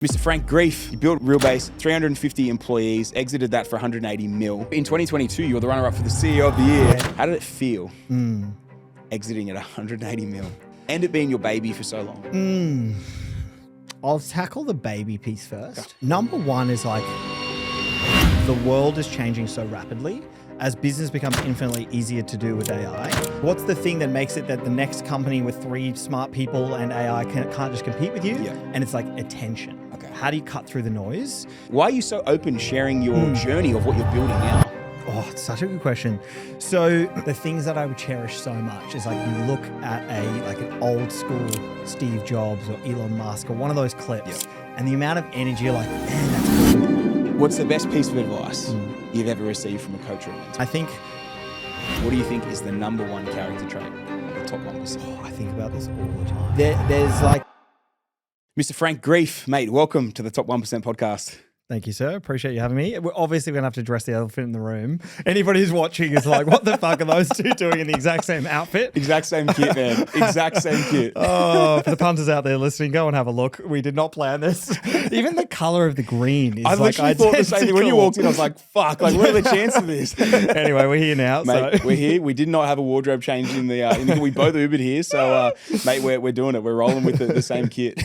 Mr. Frank Greeff, you built Realbase, 350 employees, exited that for 180 mil. In 2022, you were the runner-up for the CEO of the year. How did it feel exiting at 180 mil and it being your baby for so long? I'll tackle the baby piece first. Number one is like, the world is changing so rapidly. As business becomes infinitely easier to do with AI, what's the thing that makes it that the next company with 3 smart people and AI can't just compete with you? Yeah. And it's like attention. Okay. How do you cut through the noise? Why are you so open sharing your journey of what you're building now? Oh, it's such a good question. So the things that I would cherish so much is like you look at an old school Steve Jobs or Elon Musk or one of those clips, and the amount of energy you're like, man, that's cool. What's the best piece of advice you've ever received from a coach or a mentor? I think, What do you think is the number one character trait of the top 1%? I think about this all the time. There's like, Mr. Frank Greeff, mate, welcome to the Top 1% podcast. thank you, sir. Appreciate you having me. We're obviously going to have to address the elephant in the room. Anybody who's watching is like, what the fuck are those two doing in the exact same outfit? Exact same kit, man. Exact same kit. Oh, for the punters out there listening, go and have a look. We did not plan this. Even the color of the green is I like literally thought the same thing. When you identical. walked in, I was like, fuck, like, what are the chances of this? Anyway, we're here now. Mate, So we're here. We did not have a wardrobe change in the we both Ubered here. So, mate, we're doing it. We're rolling with the same kit.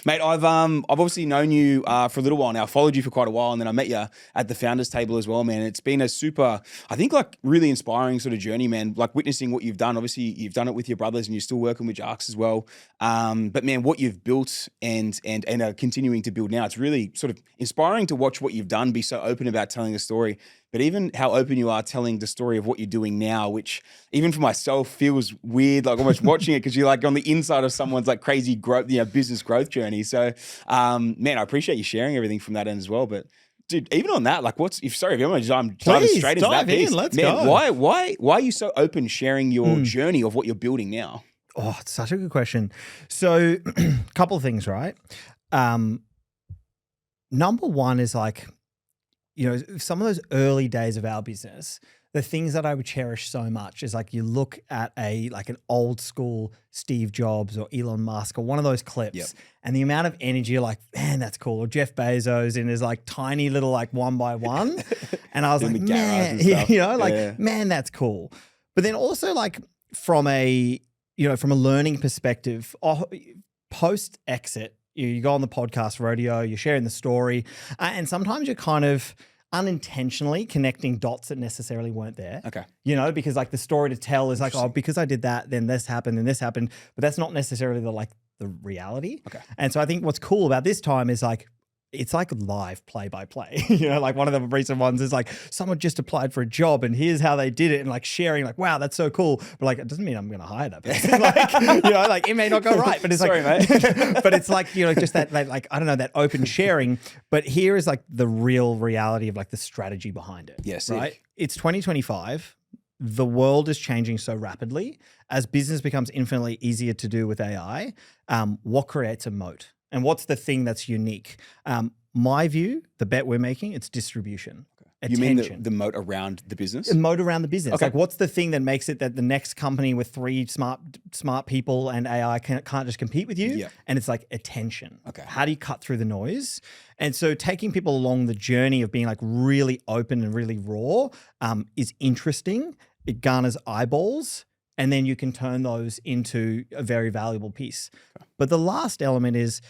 Mate, I've obviously known you for a little while now. I followed you for quite a while, and then I met you at the founders table as well, man. It's been a super, I think, like really inspiring sort of journey, man. Like witnessing what you've done. Obviously, you've done it with your brothers, and you're still working with Jarks as well. But man, what you've built and are continuing to build now, it's really sort of inspiring to watch what you've done. Be so open about telling a story. But even how open you are telling the story of what you're doing now, which even for myself feels weird, like almost watching it because you're like on the inside of someone's like crazy growth, business growth journey. So, man, I appreciate you sharing everything from that end as well. But dude, even on that, like, if you want to dive straight into that piece, let's man, go. why are you so open sharing your journey of what you're building now? oh, it's such a good question. So couple of things, right? Number one is like, you know, some of those early days of our business, the things that I would cherish so much is like you look at an old school Steve Jobs or Elon Musk or one of those clips, and the amount of energy you're like, man, that's cool. Or Jeff Bezos in his like tiny little like 1x1, and I was like, man, you know, like man, that's cool. But then also like from a learning perspective, post exit. You go on the podcast rodeo, you're sharing the story, and sometimes you're kind of unintentionally connecting dots that necessarily weren't there. Okay. You know, because like the story to tell is like, oh, because I did that, then this happened, then this happened, but that's not necessarily the reality. Okay. And so I think what's cool about this time is like, it's like live play by play. You know, like one of the recent ones is like someone just applied for a job and here's how they did it, and like sharing like, wow, that's so cool. But like, it doesn't mean I'm going to hire that person. Like, you know, like it may not go right, but it's Sorry, like, mate. but it's like, you know, just that like, I don't know, that open sharing. But here is like the real reality of like the strategy behind it. Yes. Right. It's 2025. The world is changing so rapidly. As business becomes infinitely easier to do with AI, what creates a moat? And what's the thing that's unique? My view, the bet we're making, it's distribution. You Attention. mean the moat around the business? The moat around the business. Okay. Like, what's the thing that makes it that the next company with 3 smart people and AI can't just compete with you? Yeah. And it's like attention. Okay. How do you cut through the noise? And so taking people along the journey of being like really open and really raw is interesting. It garners eyeballs, and then you can turn those into a very valuable piece. Okay. But the last element is,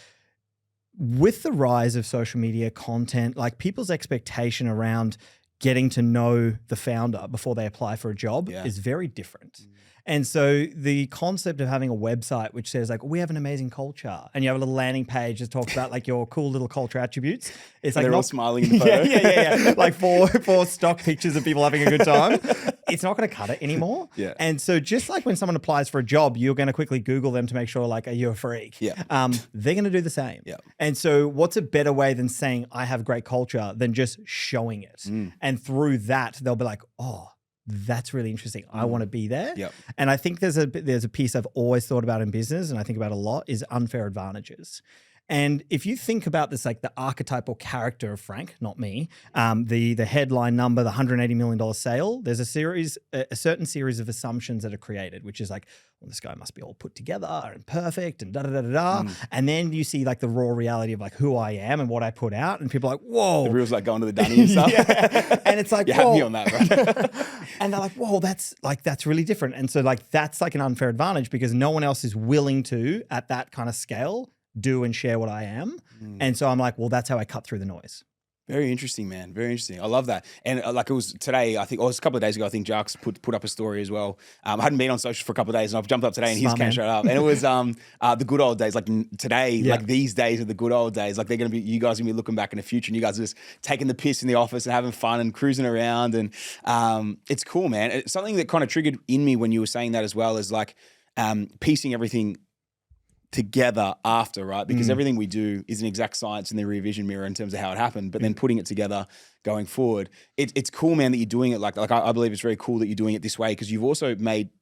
with the rise of social media content, like people's expectation around getting to know the founder before they apply for a job is very different. And so the concept of having a website which says like, we have an amazing culture, and you have a little landing page that talks about like your cool little culture attributes. It's like they're all smiling in the photo. yeah. Like four stock pictures of people having a good time. It's not going to cut it anymore. Yeah. And so just like when someone applies for a job, you're going to quickly Google them to make sure like, are you a freak? Yeah. They're going to do the same. Yeah. And so what's a better way than saying I have great culture than just showing it? And through that, they'll be like, oh, that's really interesting. I want to be there. Yep. And I think there's a piece I've always thought about in business, and I think about a lot, is unfair advantages. And if you think about this, like the archetypal character of Frank, not me, the headline number, the $180 million sale, there's a certain series of assumptions that are created, which is like, well, this guy must be all put together and perfect and da-da-da-da-da. And then you see like the raw reality of like who I am and what I put out. And people are like, whoa. The reels like going to the dunny and stuff. Yeah. And it's like, you have me on that, bro. And they're like, whoa, that's really different. And so like, that's like an unfair advantage because no one else is willing to, at that kind of scale, do and share what I am. And so I'm like, well, that's how I cut through the noise. Very interesting, man. Very interesting. I love that. And like it was today, I think, or it was a couple of days ago, I think Jarks put up a story as well. I hadn't been on social for a couple of days and I've jumped up today and his can showed up. And it was the good old days, like today, like these days are the good old days. Like you guys are going to be looking back in the future and you guys are just taking the piss in the office and having fun and cruising around. And it's cool, man. It's something that kind of triggered in me when you were saying that as well is like piecing everything together after, right? Because everything we do is an exact science in the rear vision mirror in terms of how it happened, but then putting it together going forward. It's cool, man, that you're doing it like I believe it's very cool that you're doing it this way because you've also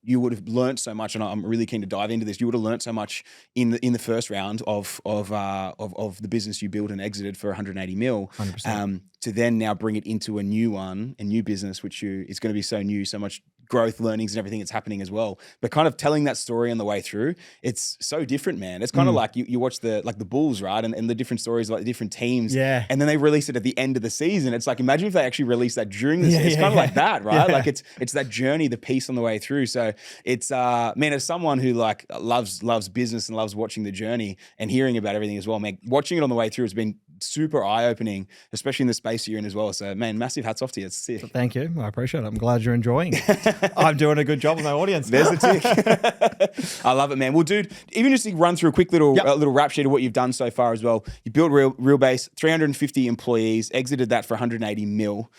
you would have learned so much, and I'm really keen to dive into this. You would have learned so much in the first round of the business you built and exited for 180 mil, 100%. To then now bring it into a new business, which is going to be so new, so much growth, learnings, and everything that's happening as well. But kind of telling that story on the way through, it's so different, man. It's kind of like you watch the Bulls, right? And the different stories, like the different teams. Yeah. And then they release it at the end of the season. It's like, imagine if they actually released that during the season. It's kind of like that, right? Yeah. Like it's that journey, the piece on the way through. So it's, man, as someone who like loves business and loves watching the journey and hearing about everything as well, man, watching it on the way through has been super eye-opening, especially in the space you're in as well. So, man, massive hats off to you. It's sick. Thank you. I appreciate it. I'm glad you're enjoying it. I'm doing a good job with my audience. There's the tick. I love it, man. Well, dude, even just to run through a quick little rap sheet of what you've done so far as well. You built Realbase, 350 employees, exited that for 180 mil.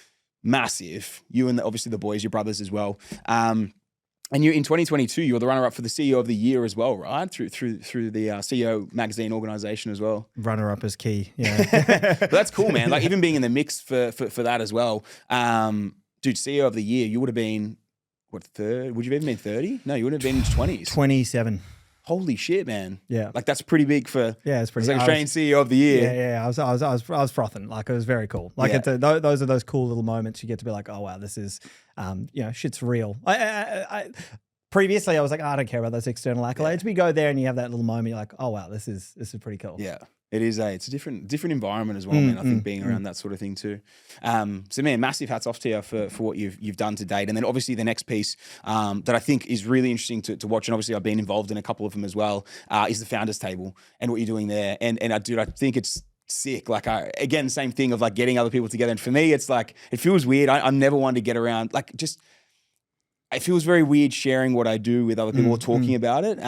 Massive. You and obviously the boys, your brothers as well. And you in 2022, you were the runner-up for the CEO of the Year as well, right? Through the CEO magazine organization as well. Runner-up is key, yeah. But that's cool, man. Like even being in the mix for that as well. Dude, CEO of the Year, you would have been, what, third? Would you have even been 30? No, you would have been in 20s. 27. Holy shit, man. Yeah. Like that's pretty big for it's pretty like Australian CEO of the Year. Yeah. I was frothing. Like it was very cool. Like those are those cool little moments you get to be like, oh wow, this is shit's real. Previously I was like, I don't care about those external accolades. But you go there and you have that little moment, you're like, oh wow, this is pretty cool. Yeah. It's a different environment as well, man. I think being around that sort of thing too. So man, massive hats off to you for what you've done to date. And then obviously the next piece that I think is really interesting to watch, and obviously I've been involved in a couple of them as well, is the Founders Table and what you're doing there. And I think it's sick. Like again, same thing of like getting other people together. And for me, it's like, it feels weird. I'm never one to get around, like it feels very weird sharing what I do with other people or talking about it,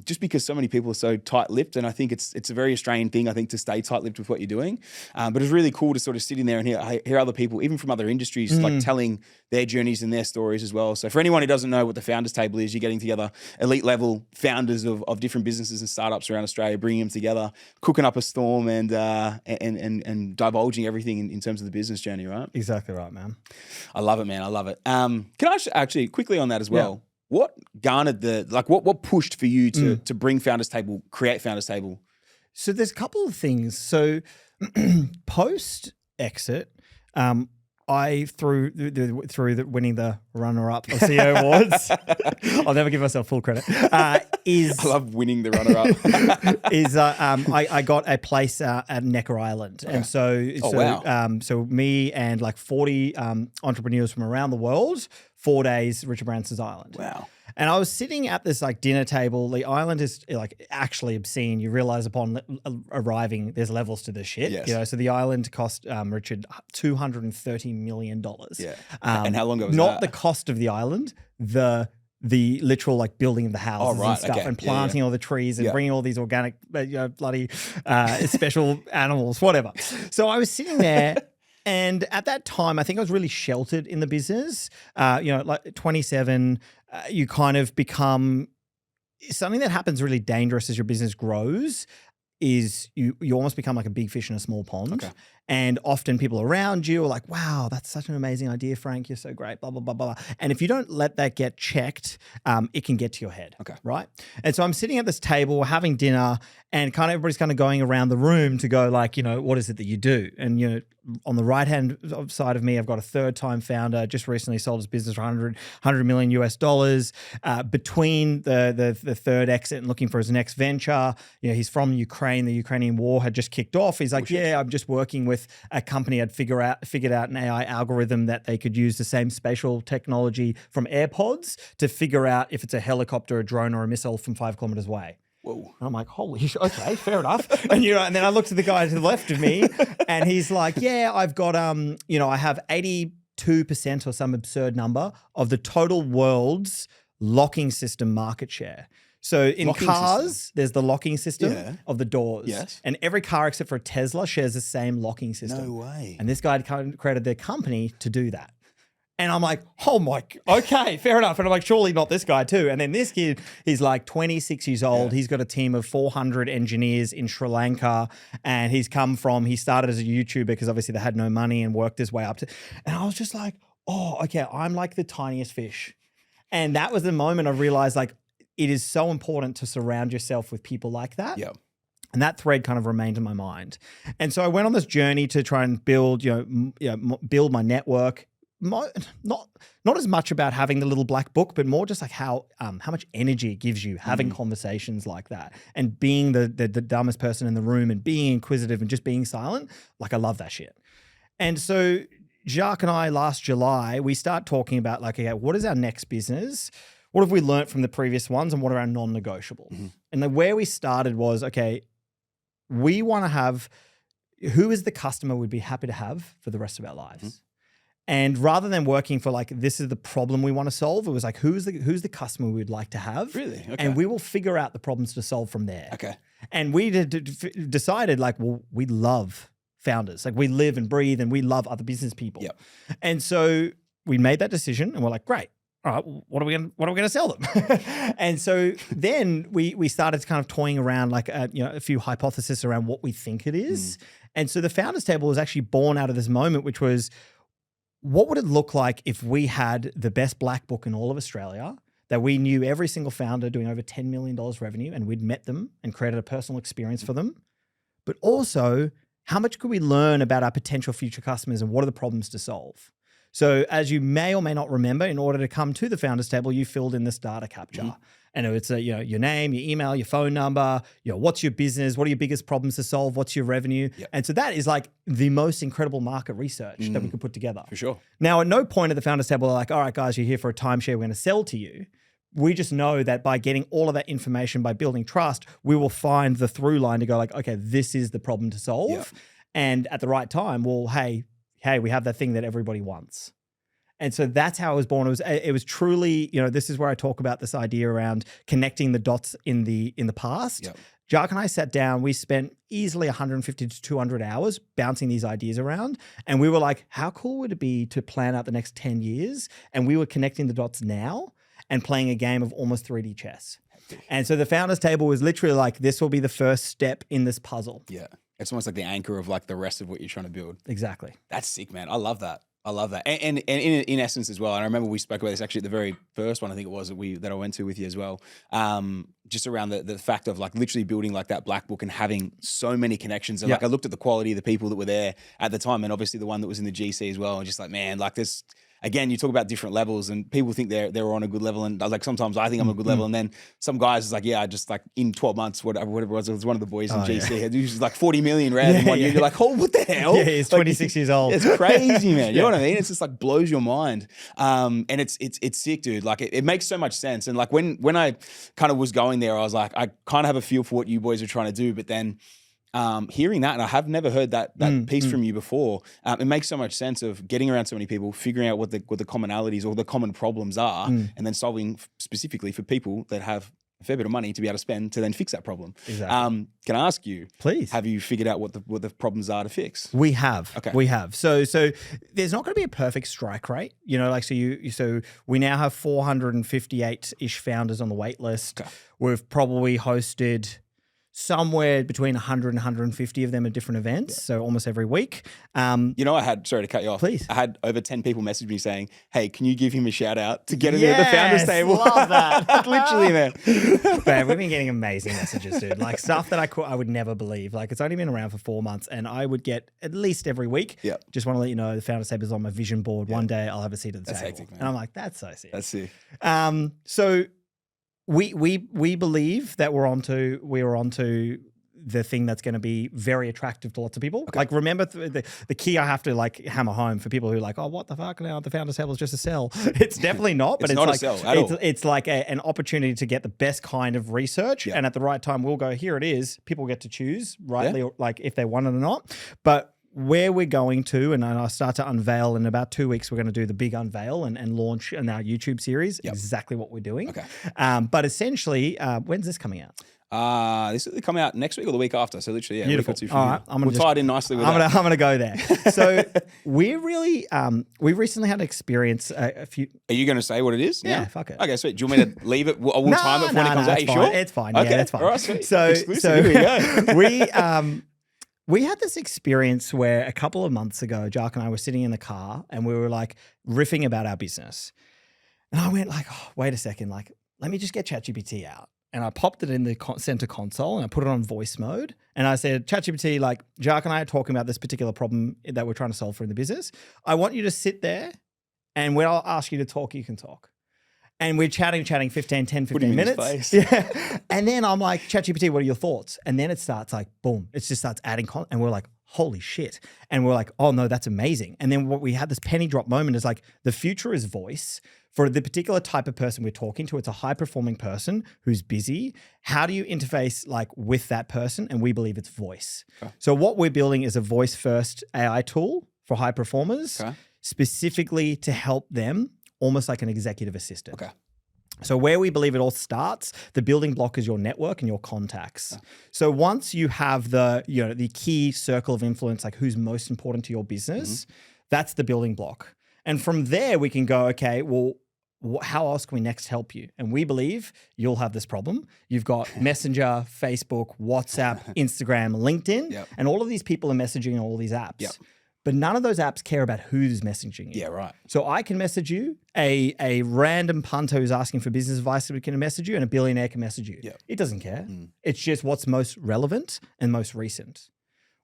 just because so many people are so tight-lipped, and I think it's a very Australian thing, I think, to stay tight-lipped with what you're doing. But it's really cool to sort of sit in there and hear other people, even from other industries, like telling their journeys and their stories as well. So for anyone who doesn't know what the Founders Table is, you're getting together elite-level founders of different businesses and startups around Australia, bringing them together, cooking up a storm and divulging everything in terms of the business journey, right? Exactly right, man. I love it, man. I love it. Can I actually quickly on that as well? Yeah. What garnered what pushed for you to bring Founders Table, create Founders Table? So there's a couple of things. So post exit, I through winning the runner-up of CEO awards, I'll never give myself full credit. I love winning the runner-up. I got a place at Necker Island, and so me and like 40 entrepreneurs from around the world, 4 days, Richard Branson's Island. Wow. And I was sitting at this like dinner table. The island is like actually obscene. You realize upon arriving, there's levels to this shit. Yes. So the island cost Richard $230 million. Yeah. And how long ago was not that? The cost of the island, the literal like building of the houses and stuff, and planting all the trees and bringing all these organic bloody special animals, whatever. So I was sitting there. And at that time, I think I was really sheltered in the business. Like 27, you kind of become something that happens really dangerous as your business grows. is you almost become like a big fish in a small pond. Okay. And often people around you are like, wow, that's such an amazing idea, Frank. You're so great, blah, blah, blah, blah. And if you don't let that get checked, it can get to your head. Okay. Right. And so I'm sitting at this table, we're having dinner, and kind of everybody's kind of going around the room to go like, what is it that you do? And, on the right-hand side of me, I've got a third-time founder, just recently sold his business for $100 million US. Between the third exit and looking for his next venture, he's from Ukraine. The Ukrainian war had just kicked off. He's like, I'm just working with a company I'd figured out an AI algorithm that they could use the same spatial technology from AirPods to figure out if it's a helicopter, a drone, or a missile from 5 kilometers away. Whoa. And I'm like, holy shit, okay, fair enough. And and then I looked at the guy to the left of me and he's like, yeah, I've got I have 82% or some absurd number of the total world's locking system market share. So in cars, there's the locking system of the doors. Yes. And every car except for a Tesla shares the same locking system. No way. And this guy had created their company to do that. And I'm like, oh my, okay, fair enough. And I'm like, surely not this guy too. And then this kid, he's like 26 years old. He's got a team of 400 engineers in Sri Lanka. And he started as a YouTuber because obviously they had no money and worked his way up to, and I was just like, oh, okay, I'm like the tiniest fish. And that was the moment I realized like, it is so important to surround yourself with people like that. Yeah. And that thread kind of remained in my mind. And so I went on this journey to try and build, build my network. Not as much about having the little black book, but more just like how much energy it gives you having conversations like that and being the dumbest person in the room and being inquisitive and just being silent. Like I love that shit. And so Jacques and I last July, we start talking about like, okay, what is our next business? What have we learned from the previous ones and what are our non-negotiables? And where we started was, okay, we want to have, who is the customer we'd be happy to have for the rest of our lives? And rather than working for like, this is the problem we want to solve, it was like, who's the customer we'd like to have? Really? Okay. And we will figure out the problems to solve from there. Okay. And we decided like, well, we love founders. Like we live and breathe and we love other business people. Yep. And so we made that decision and we're like, great. All right, what are we gonna sell them? And so then we started kind of toying around like a few hypotheses around what we think it is. And so the founders table was actually born out of this moment, which was, what would it look like if we had the best black book in all of Australia, that we knew every single founder doing over $10 million revenue and we'd met them and created a personal experience for them? But also, how much could we learn about our potential future customers and what are the problems to solve? So as you may or may not remember, in order to come to the founders table, you filled in this data capture. And it's your name, your email, your phone number, what's your business, what are your biggest problems to solve, what's your revenue. And so that is like the most incredible market research that we could put together. For sure. Now, at no point at the founders table are like, all right, guys, you're here for a timeshare, we're going to sell to you. We just know that by getting all of that information, by building trust, we will find the through line to go like, okay, this is the problem to solve. And at the right time, well, hey, we have that thing that everybody wants. And so that's how it was born. It was truly, this is where I talk about this idea around connecting the dots in the past. Jacques and I sat down, we spent easily 150 to 200 hours bouncing these ideas around. And we were like, how cool would it be to plan out the next 10 years? And we were connecting the dots now and playing a game of almost 3D chess. And so the founders table was literally like, this will be the first step in this puzzle. Yeah. It's almost like the anchor of like the rest of what you're trying to build. Exactly. That's sick, man. I love that. And in essence as well, and I remember we spoke about this actually at the very first one, I think it was that I went to with you as well, just around the fact of like literally building like that black book and having so many connections. And like I looked at the quality of the people that were there at the time and obviously the one that was in the GC as well, and just like, man, like this, again, you talk about different levels and people think they're on a good level. And like, sometimes I think I'm a good level. And then some guys is like, yeah, I just like in 12 months, whatever it was one of the boys in GC had used like 40 million rand in 1 year. You're like, oh, what the hell? Yeah, he's 26 years old. It's crazy, man. You know what I mean? It's just like blows your mind. And it's sick, dude. Like it makes so much sense. And like when I kind of was going there, I was like, I kind of have a feel for what you boys are trying to do, but then hearing that, and I have never heard that piece from you before, it makes so much sense of getting around so many people, figuring out what the commonalities or the common problems are, and then solving specifically for people that have a fair bit of money to be able to spend to then fix that problem. Exactly. Can I ask you, please, have you figured out what the problems are to fix? We have. Okay. We have. So there's not going to be a perfect strike rate. So we now have 458-ish founders on the wait list. Okay. We've probably hosted somewhere between 100 and 150 of them at different events. So almost every week. You know, sorry to cut you off. Please. I had over 10 people message me saying, hey, can you give him a shout out to get him at the founders table? Love that. Literally, man. Man, we've been getting amazing messages, dude. Like stuff that I would never believe. Like it's only been around for 4 months and I would get at least every week. Yeah. Just want to let you know the founders table is on my vision board. One day I'll have a seat at the table. Hectic, man. And I'm like, that's so sick. That's sick. So we believe that we're onto the thing that's going to be very attractive to lots of people. Okay. Like remember the key I have to like hammer home for people who are like, oh, what the fuck now? The founders table is just a sell. It's definitely not, but it's not like, a sell at all. It's like an opportunity to get the best kind of research. And at the right time, we'll go, here it is. People get to choose rightly, like if they want it or not. But where we're going to, and I'll start to unveil in about 2 weeks, we're going to do the big unveil and launch in our YouTube series, exactly what we're doing. Okay. But essentially, when's this coming out? This will come out next week or the week after. So literally, Beautiful. All right, we'll tie it in nicely with that. I'm gonna go there. So we're really, we recently had experience a few. Are you going to say what it is? Yeah, fuck it. Okay, sweet. Do you want me to leave it? We'll time it for when it comes out. Are you sure? It's fine. Okay, Yeah, it's fine. All right, sweet. So here we go. We had this experience where a couple of months ago, Jark and I were sitting in the car and we were like riffing about our business. And I went like, oh, wait a second, like, let me just get ChatGPT out. And I popped it in the center console and I put it on voice mode. And I said, ChatGPT, like, Jark and I are talking about this particular problem that we're trying to solve for in the business. I want you to sit there and when I'll ask you to talk, you can talk. And we're chatting 10 minutes. Yeah. And then I'm like, ChatGPT, what are your thoughts? And then it starts like, boom, it just starts adding content. And we're like, holy shit. And we're like, oh no, that's amazing. And then what we had this penny drop moment is like, the future is voice. For the particular type of person we're talking to, it's a high performing person who's busy. How do you interface like with that person? And we believe it's voice. Okay. So what we're building is a voice first AI tool for high performers, specifically to help them, almost like an executive assistant. Okay. So where we believe it all starts, the building block is your network and your contacts. Okay. So once you have the key circle of influence, like who's most important to your business, that's the building block. And from there we can go, okay, well, how else can we next help you? And we believe you'll have this problem. You've got Messenger, Facebook, WhatsApp, Instagram, LinkedIn, and all of these people are messaging on all these apps. But none of those apps care about who's messaging you. Yeah, right. So I can message you, a random punter who's asking for business advice can message you, and a billionaire can message you. It doesn't care. It's just what's most relevant and most recent.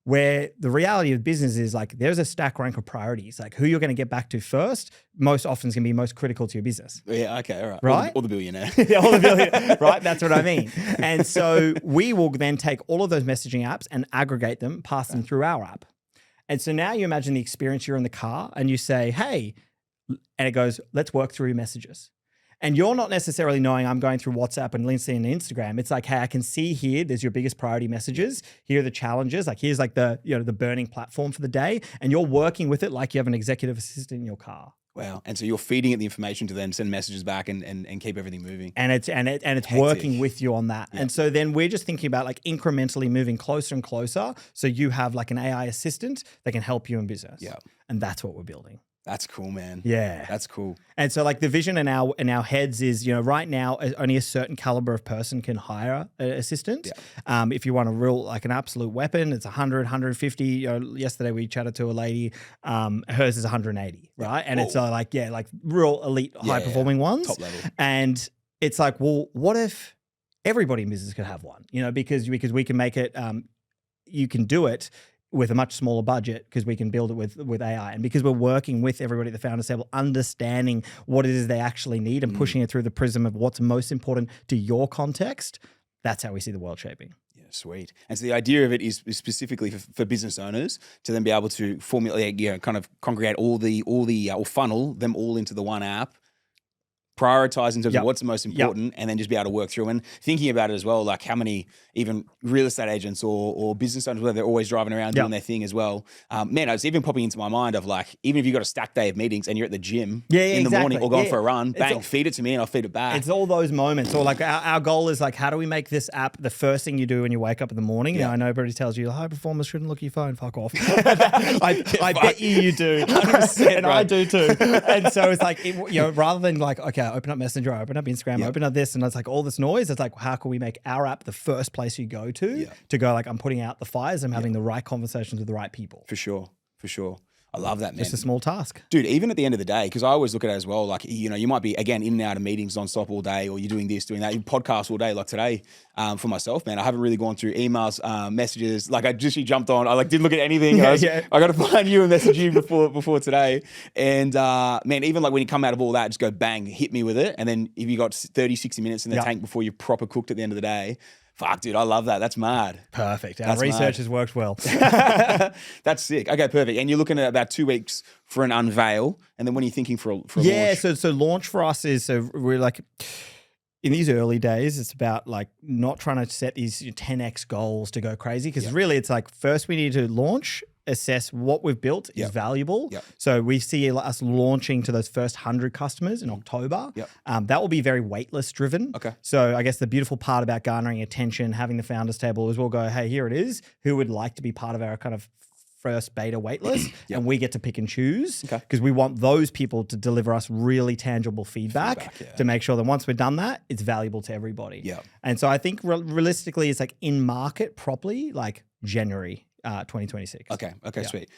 Where the reality of business is like, there's a stack rank of priorities, like who you're going to get back to first, most often is going to be most critical to your business. Yeah, okay, all right. Right? Or the billionaire. Yeah, or the billionaire, right? That's what I mean. And so we will then take all of those messaging apps and aggregate them, pass them through our app. And so now you imagine the experience, you're in the car and you say, hey, and it goes, let's work through your messages. And you're not necessarily knowing I'm going through WhatsApp and LinkedIn and Instagram. It's like, hey, I can see here, there's your biggest priority messages. Here are the challenges. Like here's like the burning platform for the day. And you're working with it like you have an executive assistant in your car. Wow. And so you're feeding it the information to then send messages back and keep everything moving. And it's working with you on that. Yep. And so then we're just thinking about like incrementally moving closer and closer. So you have like an AI assistant that can help you in business. Yeah. And that's what we're building. That's cool, man. Yeah. That's cool. And so like the vision in our heads is, right now only a certain caliber of person can hire an assistant. Yeah. If you want an absolute weapon, it's 100, 150. Yesterday we chatted to a lady, hers is 180, right? And it's like real elite, high performing ones. Top level. And it's like, well, what if everybody in business could have one? Because we can make it, you can do it with a much smaller budget because we can build it with AI. And because we're working with everybody at the Founders Table, understanding what it is they actually need and pushing it through the prism of what's most important to your context, that's how we see the world shaping. Yeah, sweet. And so the idea of it is specifically for business owners to then be able to formulate, kind of congregate or funnel them all into the one app, prioritize in terms of what's the most important, and then just be able to work through. And thinking about it as well, like how many even real estate agents or business owners, where they're always driving around doing their thing as well. Man, it's even popping into my mind of like, even if you've got a stacked day of meetings and you're at the gym in the morning or going for a run, bang, feed it to me and I'll feed it back. It's all those moments. Or like our goal is like, how do we make this app the first thing you do when you wake up in the morning? I know everybody tells you high performers shouldn't look at your phone. Fuck off. I bet you do. 100%, and I do too. And so it's like, rather than like, okay, I open up Messenger, I open up Instagram, I Yep. open up this, and it's like all this noise. It's like, how can we make our app the first place you go to go like, I'm putting out the fires, I'm having the right conversations with the right people. For sure. I love that, man. Just a small task. Dude, even at the end of the day, because I always look at it as well, like, you know, you might be, again, in and out of meetings nonstop all day, or you're doing this, doing that, you podcast all day, like today, for myself, man, I haven't really gone through emails, messages, like I just jumped on, I like didn't look at anything. I got to find you and message you before today. And man, even like when you come out of all that, just go bang, hit me with it. And then if you got 30, 60 minutes in the tank before you're proper cooked at the end of the day, fuck, dude, I love that. That's mad. Perfect. Our research has worked well. That's sick. Okay, perfect. And you're looking at about 2 weeks for an unveil. And then when are you thinking for a launch? So launch for us is, so we're like, in these early days, it's about like not trying to set these 10x goals to go crazy. Because really it's like, first we need to launch, assess what we've built is valuable. So we see us launching to those first 100 customers in October. That will be very waitlist driven. Okay. So I guess the beautiful part about garnering attention, having the founders table is we'll go, hey, here it is. Who would like to be part of our kind of first beta waitlist? And we get to pick and choose because we want those people to deliver us really tangible feedback to make sure that once we've done that, it's valuable to everybody. And so I think realistically, it's like in market properly, like January 2026. Okay, sweet.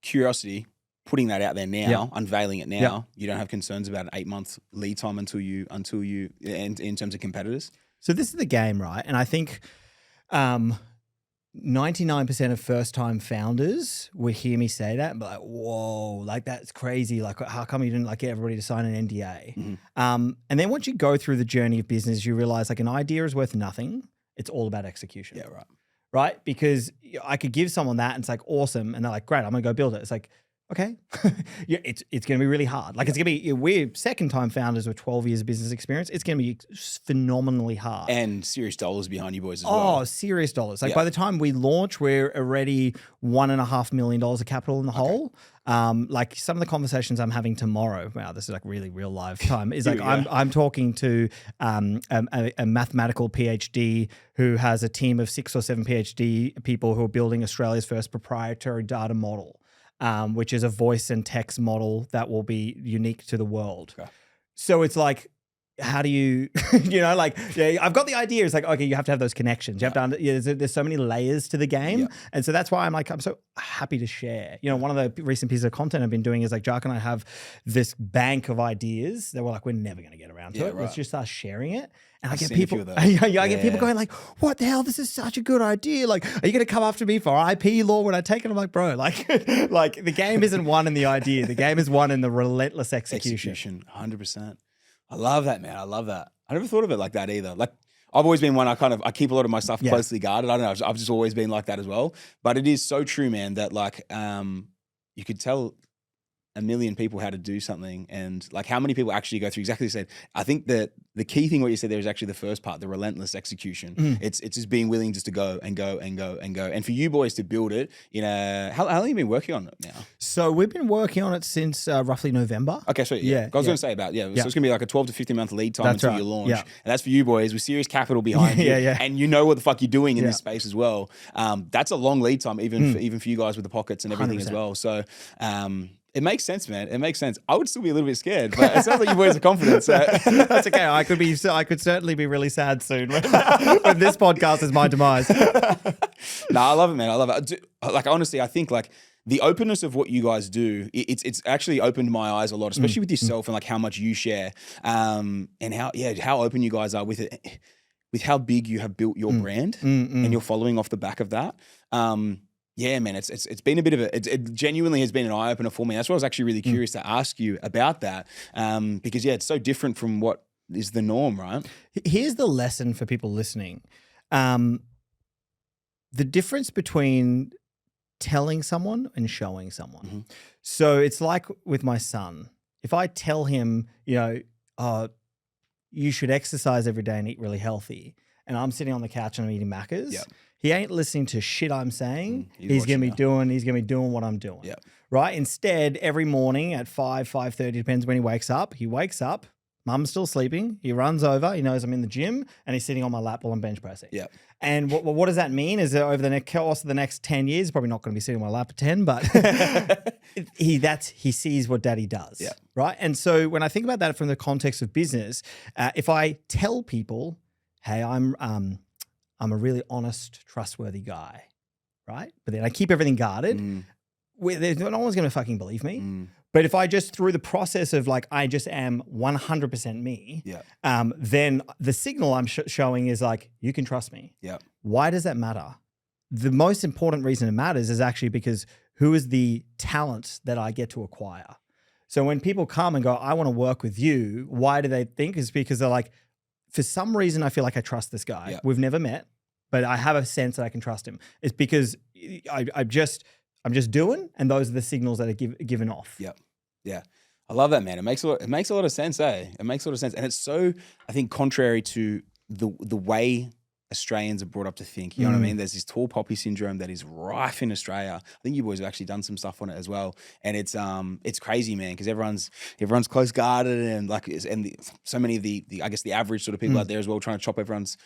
Curiosity, putting that out there now, unveiling it now. You don't have concerns about an 8-month lead time until you in terms of competitors. So this is the game, right? And I think 99% of first-time founders will hear me say that and be like, whoa, like that's crazy. Like, how come you didn't like get everybody to sign an NDA? And then once you go through the journey of business, you realize like an idea is worth nothing. It's all about execution. Yeah, right. Right? Because I could give someone that and it's like, awesome. And they're like, great, I'm going to go build it. It's like, okay, it's going to be really hard. Like it's going to be, we're second-time founders with 12 years of business experience. It's going to be phenomenally hard. And serious dollars behind you boys as well. Oh, serious dollars. Like by the time we launch, we're already $1.5 million of capital in the hole. Like some of the conversations I'm having tomorrow, wow, this is like really real live time, is like I'm talking to a mathematical PhD who has a team of 6 or 7 PhD people who are building Australia's first proprietary data model. Which is a voice and text model that will be unique to the world. Okay. So it's like, how do you, like, I've got the idea. It's like, okay, you have to have those connections. You have to, there's so many layers to the game. And so that's why I'm so happy to share. One of the recent pieces of content I've been doing is like, Jark and I have this bank of ideas that we're like, we're never going to get around to it. Right. Let's just start sharing it. And I get people, I get people going like, what the hell? This is such a good idea. Like, are you going to come after me for IP law when I take it? I'm like, bro, like the game isn't won in the idea. The game is won in the relentless execution. 100%. I love that, man. I love that. I never thought of it like that either. Like I've always been one, I keep a lot of my stuff closely guarded. I don't know. I've just always been like that as well. But it is so true, man, that like you could tell a million people how to do something and like how many people actually go through exactly what you said. I think that the key thing what you said there is actually the first part, the relentless execution. It's just being willing just to go and go and go and go. And for you boys to build it how long have you been working on it now? So we've been working on it since roughly November. Okay, so I was going to say about, so it's going to be like a 12 to 15 month lead time until you launch. And that's for you boys with serious capital behind you. And you know what the fuck you're doing in this space as well. That's a long lead time even for you guys with the pockets and everything 100%. As well. So it makes sense, man. It makes sense. I would still be a little bit scared, but it sounds like you boys are confident. So that's okay. I could certainly be really sad soon when this podcast is my demise. No, I love it, man. I love it. Like honestly, I think like the openness of what you guys do, it's actually opened my eyes a lot, especially with yourself and like how much you share, and how open you guys are with it, with how big you have built your brand and you're following off the back of that. Yeah, man, it's been a bit of it genuinely has been an eye opener for me. That's why I was actually really curious to ask you about that, because it's so different from what is the norm, right? Here's the lesson for people listening: the difference between telling someone and showing someone. So it's like with my son. If I tell him, you should exercise every day and eat really healthy, and I'm sitting on the couch and I'm eating Maccas. He ain't listening to shit I'm saying. He's gonna be doing what I'm doing. Right? Instead, every morning at 5:30, depends when he wakes up, Mum's still sleeping. He runs over. He knows I'm in the gym and he's sitting on my lap while I'm bench pressing. And what does that mean? Is that over the course of the next 10 years, probably not going to be sitting on my lap at 10, but he sees what daddy does, right? And so when I think about that from the context of business, if I tell people, hey, I'm a really honest, trustworthy guy, right? But then I keep everything guarded. No one's going to fucking believe me. But if I just, through the process of like, I just am 100% me, then the signal I'm showing is like, you can trust me. Why does that matter? The most important reason it matters is actually because who is the talent that I get to acquire? So when people come and go, I want to work with you, why do they think? It's because they're like, for some reason, I feel like I trust this guy. We've never met, but I have a sense that I can trust him. It's because I'm just doing, and those are the signals that are given off. Yeah. I love that, man. It makes a lot of sense, eh? It makes a lot of sense. And it's so, I think, contrary to the way Australians are brought up to think. You know what I mean? There's this tall poppy syndrome that is rife in Australia. I think you boys have actually done some stuff on it as well. And it's crazy, man, because everyone's close guarded and so many of the I guess the average sort of people out there as well, trying to chop everyone's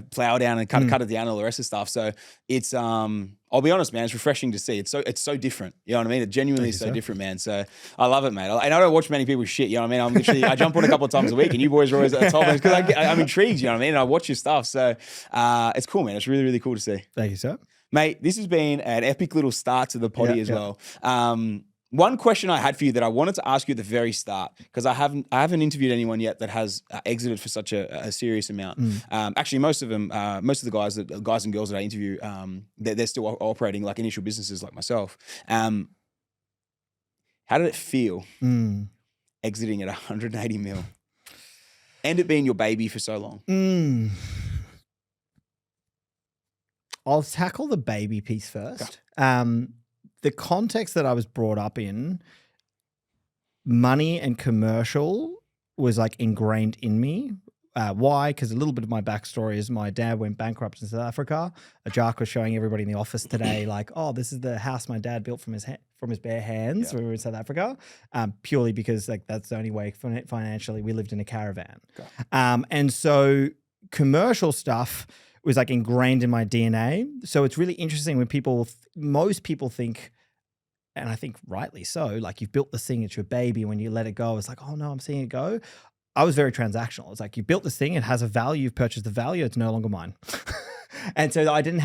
plow down and cut it down, all the rest of stuff. So it's I'll be honest, man, it's refreshing to see. It's so different. You know what I mean? It genuinely is so different, man. So I love it, man. And I don't watch many people shit. You know what I mean? I jump on a couple of times a week, and you boys are always at the top because I'm intrigued. You know what I mean? And I watch your stuff. So it's cool, man. It's really, really cool to see. Thank you, sir. Mate, this has been an epic little start to the potty as well. One question I had for you that I wanted to ask you at the very start, because I haven't interviewed anyone yet that has exited for such a serious amount. Actually, most of the guys and girls that I interview, they're still operating like initial businesses like myself. How did it feel exiting at 180 mil and it being your baby for so long? I'll tackle the baby piece first. The context that I was brought up in, money and commercial was like ingrained in me. Why? Because a little bit of my backstory is my dad went bankrupt in South Africa. Jack was showing everybody in the office today, like, oh, this is the house my dad built from his bare hands when we were in South Africa, purely because like that's the only way financially we lived in a caravan. And so commercial stuff was like ingrained in my DNA. So it's really interesting when most people think, and I think rightly so, like you've built this thing, it's your baby. When you let it go, it's like, oh no, I'm seeing it go. I was very transactional. It's like you built this thing, it has a value, you've purchased the value, it's no longer mine. And so I didn't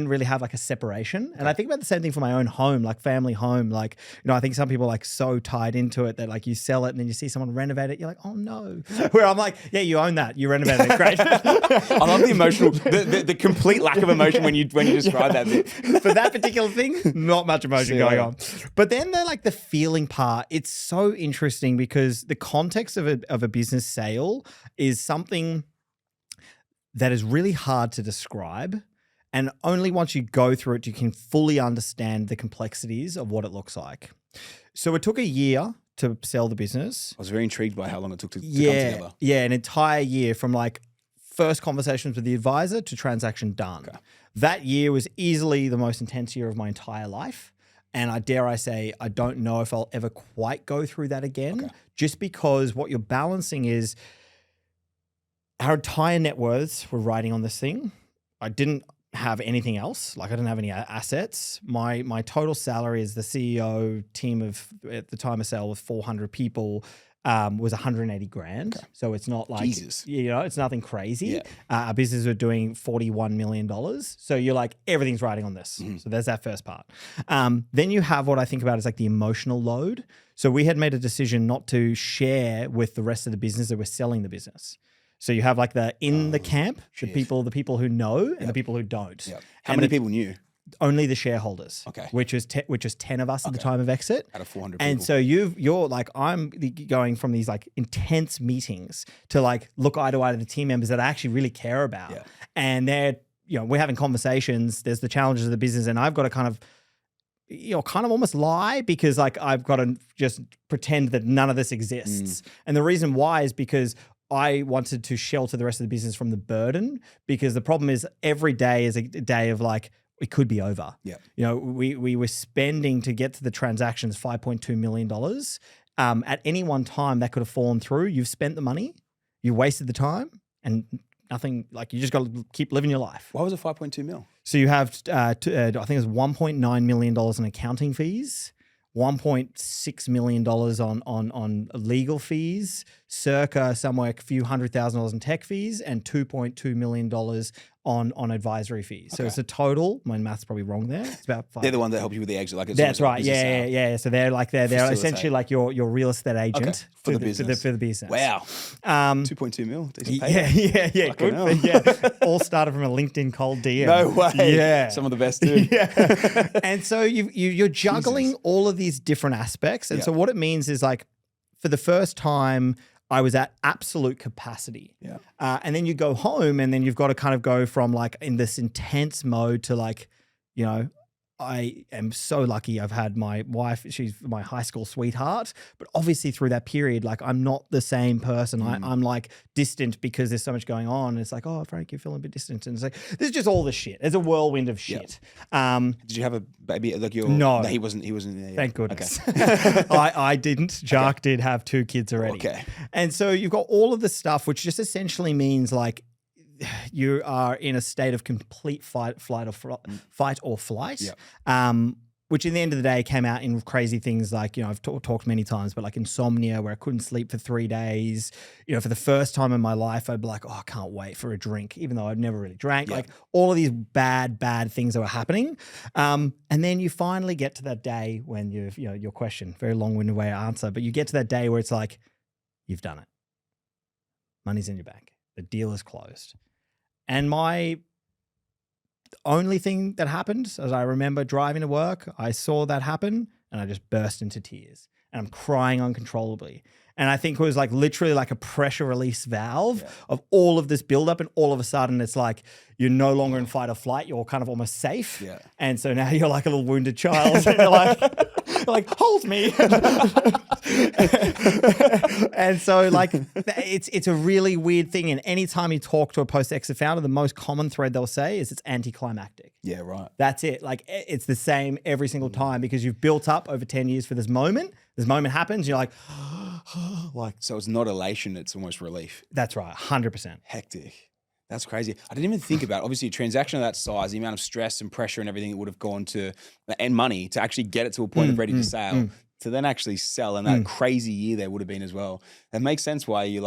really have like a separation. And I think about the same thing for my own home, like family home. Like, I think some people are like so tied into it that like you sell it and then you see someone renovate it. You're like, oh no. Where I'm like, yeah, you own that. You renovated it. Great. I love the emotional, the complete lack of emotion when you describe that bit. For that particular thing, not much emotion going on. But then the feeling part, it's so interesting because the context of a business sale is something that is really hard to describe. And only once you go through it, you can fully understand the complexities of what it looks like. So it took a year to sell the business. I was very intrigued by how long it took to come together. Yeah, an entire year from like first conversations with the advisor to transaction done. Okay. That year was easily the most intense year of my entire life. And I dare say, I don't know if I'll ever quite go through that again, just because what you're balancing is our entire net worths were riding on this thing. I didn't have anything else. Like I didn't have any assets. My total salary as the CEO team of, at the time of sale with 400 people, was 180 grand. Okay. So it's not like, Jesus. It's nothing crazy. Yeah. Our business are doing $41 million. So you're like, everything's riding on this. So there's that first part. Then you have what I think about as like the emotional load. So we had made a decision not to share with the rest of the business that we're selling the business. So you have like the camp, the people who know and the people who don't. Yep. How many people knew? Only the shareholders. Okay. Which is 10 of us at the time of exit. Out of 400 people. And so you're like, I'm going from these like intense meetings to like look eye to eye to the team members that I actually really care about. Yeah. And they're, we're having conversations. There's the challenges of the business, and I've got to kind of almost lie because like I've got to just pretend that none of this exists. And the reason why is because I wanted to shelter the rest of the business from the burden, because the problem is every day is a day of like, it could be over. Yeah. We were spending to get to the transactions $5.2 million. At any one time that could have fallen through. You've spent the money, you wasted the time, and nothing, like you just got to keep living your life. Why was it 5.2 mil? So you have, I think it was $1.9 million in accounting fees, $1.6 million on legal fees, circa somewhere a few $100,000 in tech fees, and $2.2 million on advisory fees. So it's a total. My math's probably wrong there. It's about 5. They're the one that help you with the exit. Like it's That's right. business sale. Yeah. So they're essentially like your real estate agent for the business. For the business. Wow. 2.2 mil. Decent payday. Yeah. Good. All started from a LinkedIn cold DM. No way. Yeah. Some of the best too. Yeah. And so you're juggling all of these different aspects. And so what it means is like for the first time, I was at absolute capacity. Yeah. And then you go home and then you've got to kind of go from like in this intense mode to like, you know, I am so lucky I've had my wife, she's my high school sweetheart, but obviously through that period, like I'm not the same person. I'm like distant because there's so much going on. And it's like, oh, Frank, you're feeling a bit distant. And it's like, there's just all this shit. There's a whirlwind of shit. Did you have a baby? Like No, he wasn't there yet. Thank goodness. Okay. I didn't. Jack did have 2 kids already. Okay. And so you've got all of this stuff, which just essentially means like you are in a state of complete fight or flight. Which in the end of the day came out in crazy things like, you know, I've talked many times, but like insomnia where I couldn't sleep for 3 days. You know, for the first time in my life, I'd be like, oh, I can't wait for a drink, even though I'd never really drank. Like all of these bad things that were happening. And then you finally get to that day when your question, very long-winded way to answer, but you get to that day where it's like, you've done it. Money's in your bank. The deal is closed. And my only thing that happened, as I remember driving to work, I saw that happen and I just burst into tears and I'm crying uncontrollably. And I think it was like literally like a pressure release valve of all of this buildup. And all of a sudden it's like, you're no longer in fight or flight. You're kind of almost safe. Yeah. And so now you're like a little wounded child. And you're like, hold me. And so like, it's a really weird thing. And anytime you talk to a post-exit founder, the most common thread they'll say is it's anticlimactic. Yeah, right. That's it. Like it's the same every single time because you've built up over 10 years for this moment. This moment happens. You're like, so it's not elation. It's almost relief. That's right. 100%. Hectic. That's crazy. I didn't even think about it. Obviously a transaction of that size, the amount of stress and pressure and everything it would have gone to, and money to actually get it to a point of ready to sale, to then actually sell, and that crazy year there would have been as well. That makes sense why you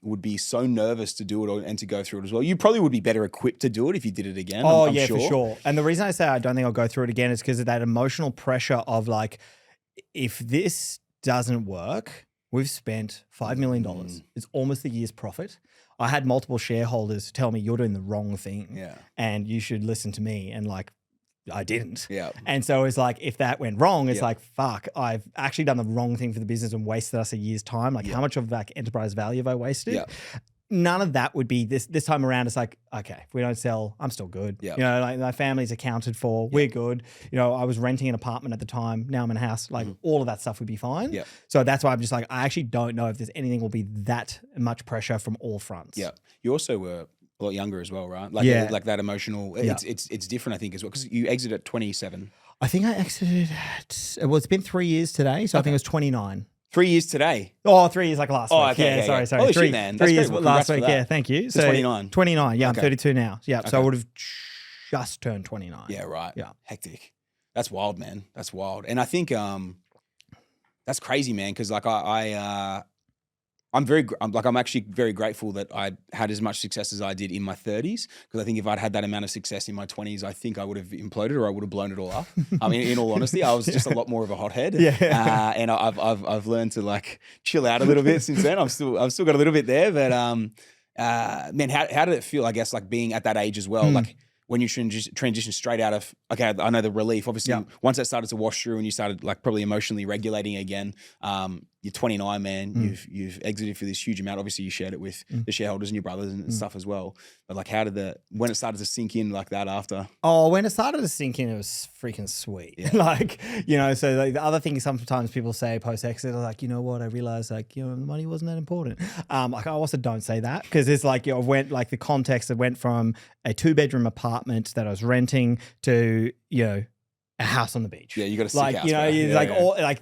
would be so nervous to do it and to go through it as well. You probably would be better equipped to do it if you did it again. I'm sure. For sure. And the reason I say I don't think I'll go through it again is because of that emotional pressure of like, if this doesn't work, we've spent $5 million. It's almost the year's profit. I had multiple shareholders tell me you're doing the wrong thing and you should listen to me. And like, I didn't. Yeah. And so it's like, if that went wrong, it's like, fuck, I've actually done the wrong thing for the business and wasted us a year's time. Like how much of like enterprise value have I wasted? Yeah. None of that would be this time around. It's like, okay, if we don't sell, I'm still good. Yeah. You know, like my family's accounted for. We're good. You know, I was renting an apartment at the time. Now I'm in a house. Like all of that stuff would be fine. Yeah. So that's why I'm just like, I actually don't know if there's anything will be that much pressure from all fronts. Yeah. You also were a lot younger as well, right? Like, like that emotional. It's different, I think, as well, because you exited at 27. I think I exited at, well, it's been 3 years today, so I think it was 29. 3 years today. Oh, 3 years like last week. Okay, Sorry. Holy 3 shit, man. 3 years well, last week. Yeah, thank you. So 29. 29. Yeah, I'm 32 now. Yeah, so I would have just turned 29. Yeah, right. Yeah. Hectic. That's wild, man. That's wild. And I think that's crazy, man, because like I'm actually very grateful that I had as much success as I did in my 30s, because I think if I'd had that amount of success in my 20s, I think I would have imploded or I would have blown it all up. I mean, in all honesty, I was just a lot more of a hothead. And I've learned to like chill out a little bit since then. I've still got a little bit there, but man, how did it feel? I guess like being at that age as well, like when you transition straight out of, okay, I know the relief, obviously once that started to wash through and you started like probably emotionally regulating again, you're 29, man, you've exited for this huge amount. Obviously you shared it with the shareholders and your brothers and stuff as well. But like when it started to sink in like that after? Oh, when it started to sink in, it was freaking sweet. Yeah. Like, you know, so like the other thing sometimes people say post-exit, like, you know what, I realized like, you know, the money wasn't that important. Like I also don't say that because it's like, you know, the context, it went from a 2-bedroom apartment that I was renting to, you know, a house on the beach. Yeah, you got a sick like house, you know, bro. it's Yeah, like yeah. all like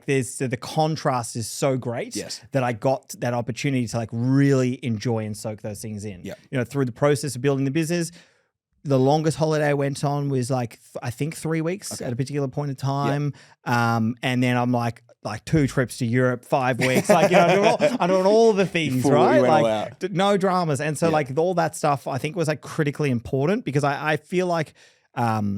there's the contrast is so great Yes. that I got that opportunity to like really enjoy and soak those things in. Yeah. You know, through the process of building the business. The longest holiday I went on was like I think 3 weeks at a particular point in time, and then I'm like 2 trips to Europe, 5 weeks, like you know, I'm doing all the things, You right? went all Like out. no dramas, and so like all that stuff I think was like critically important because I feel like I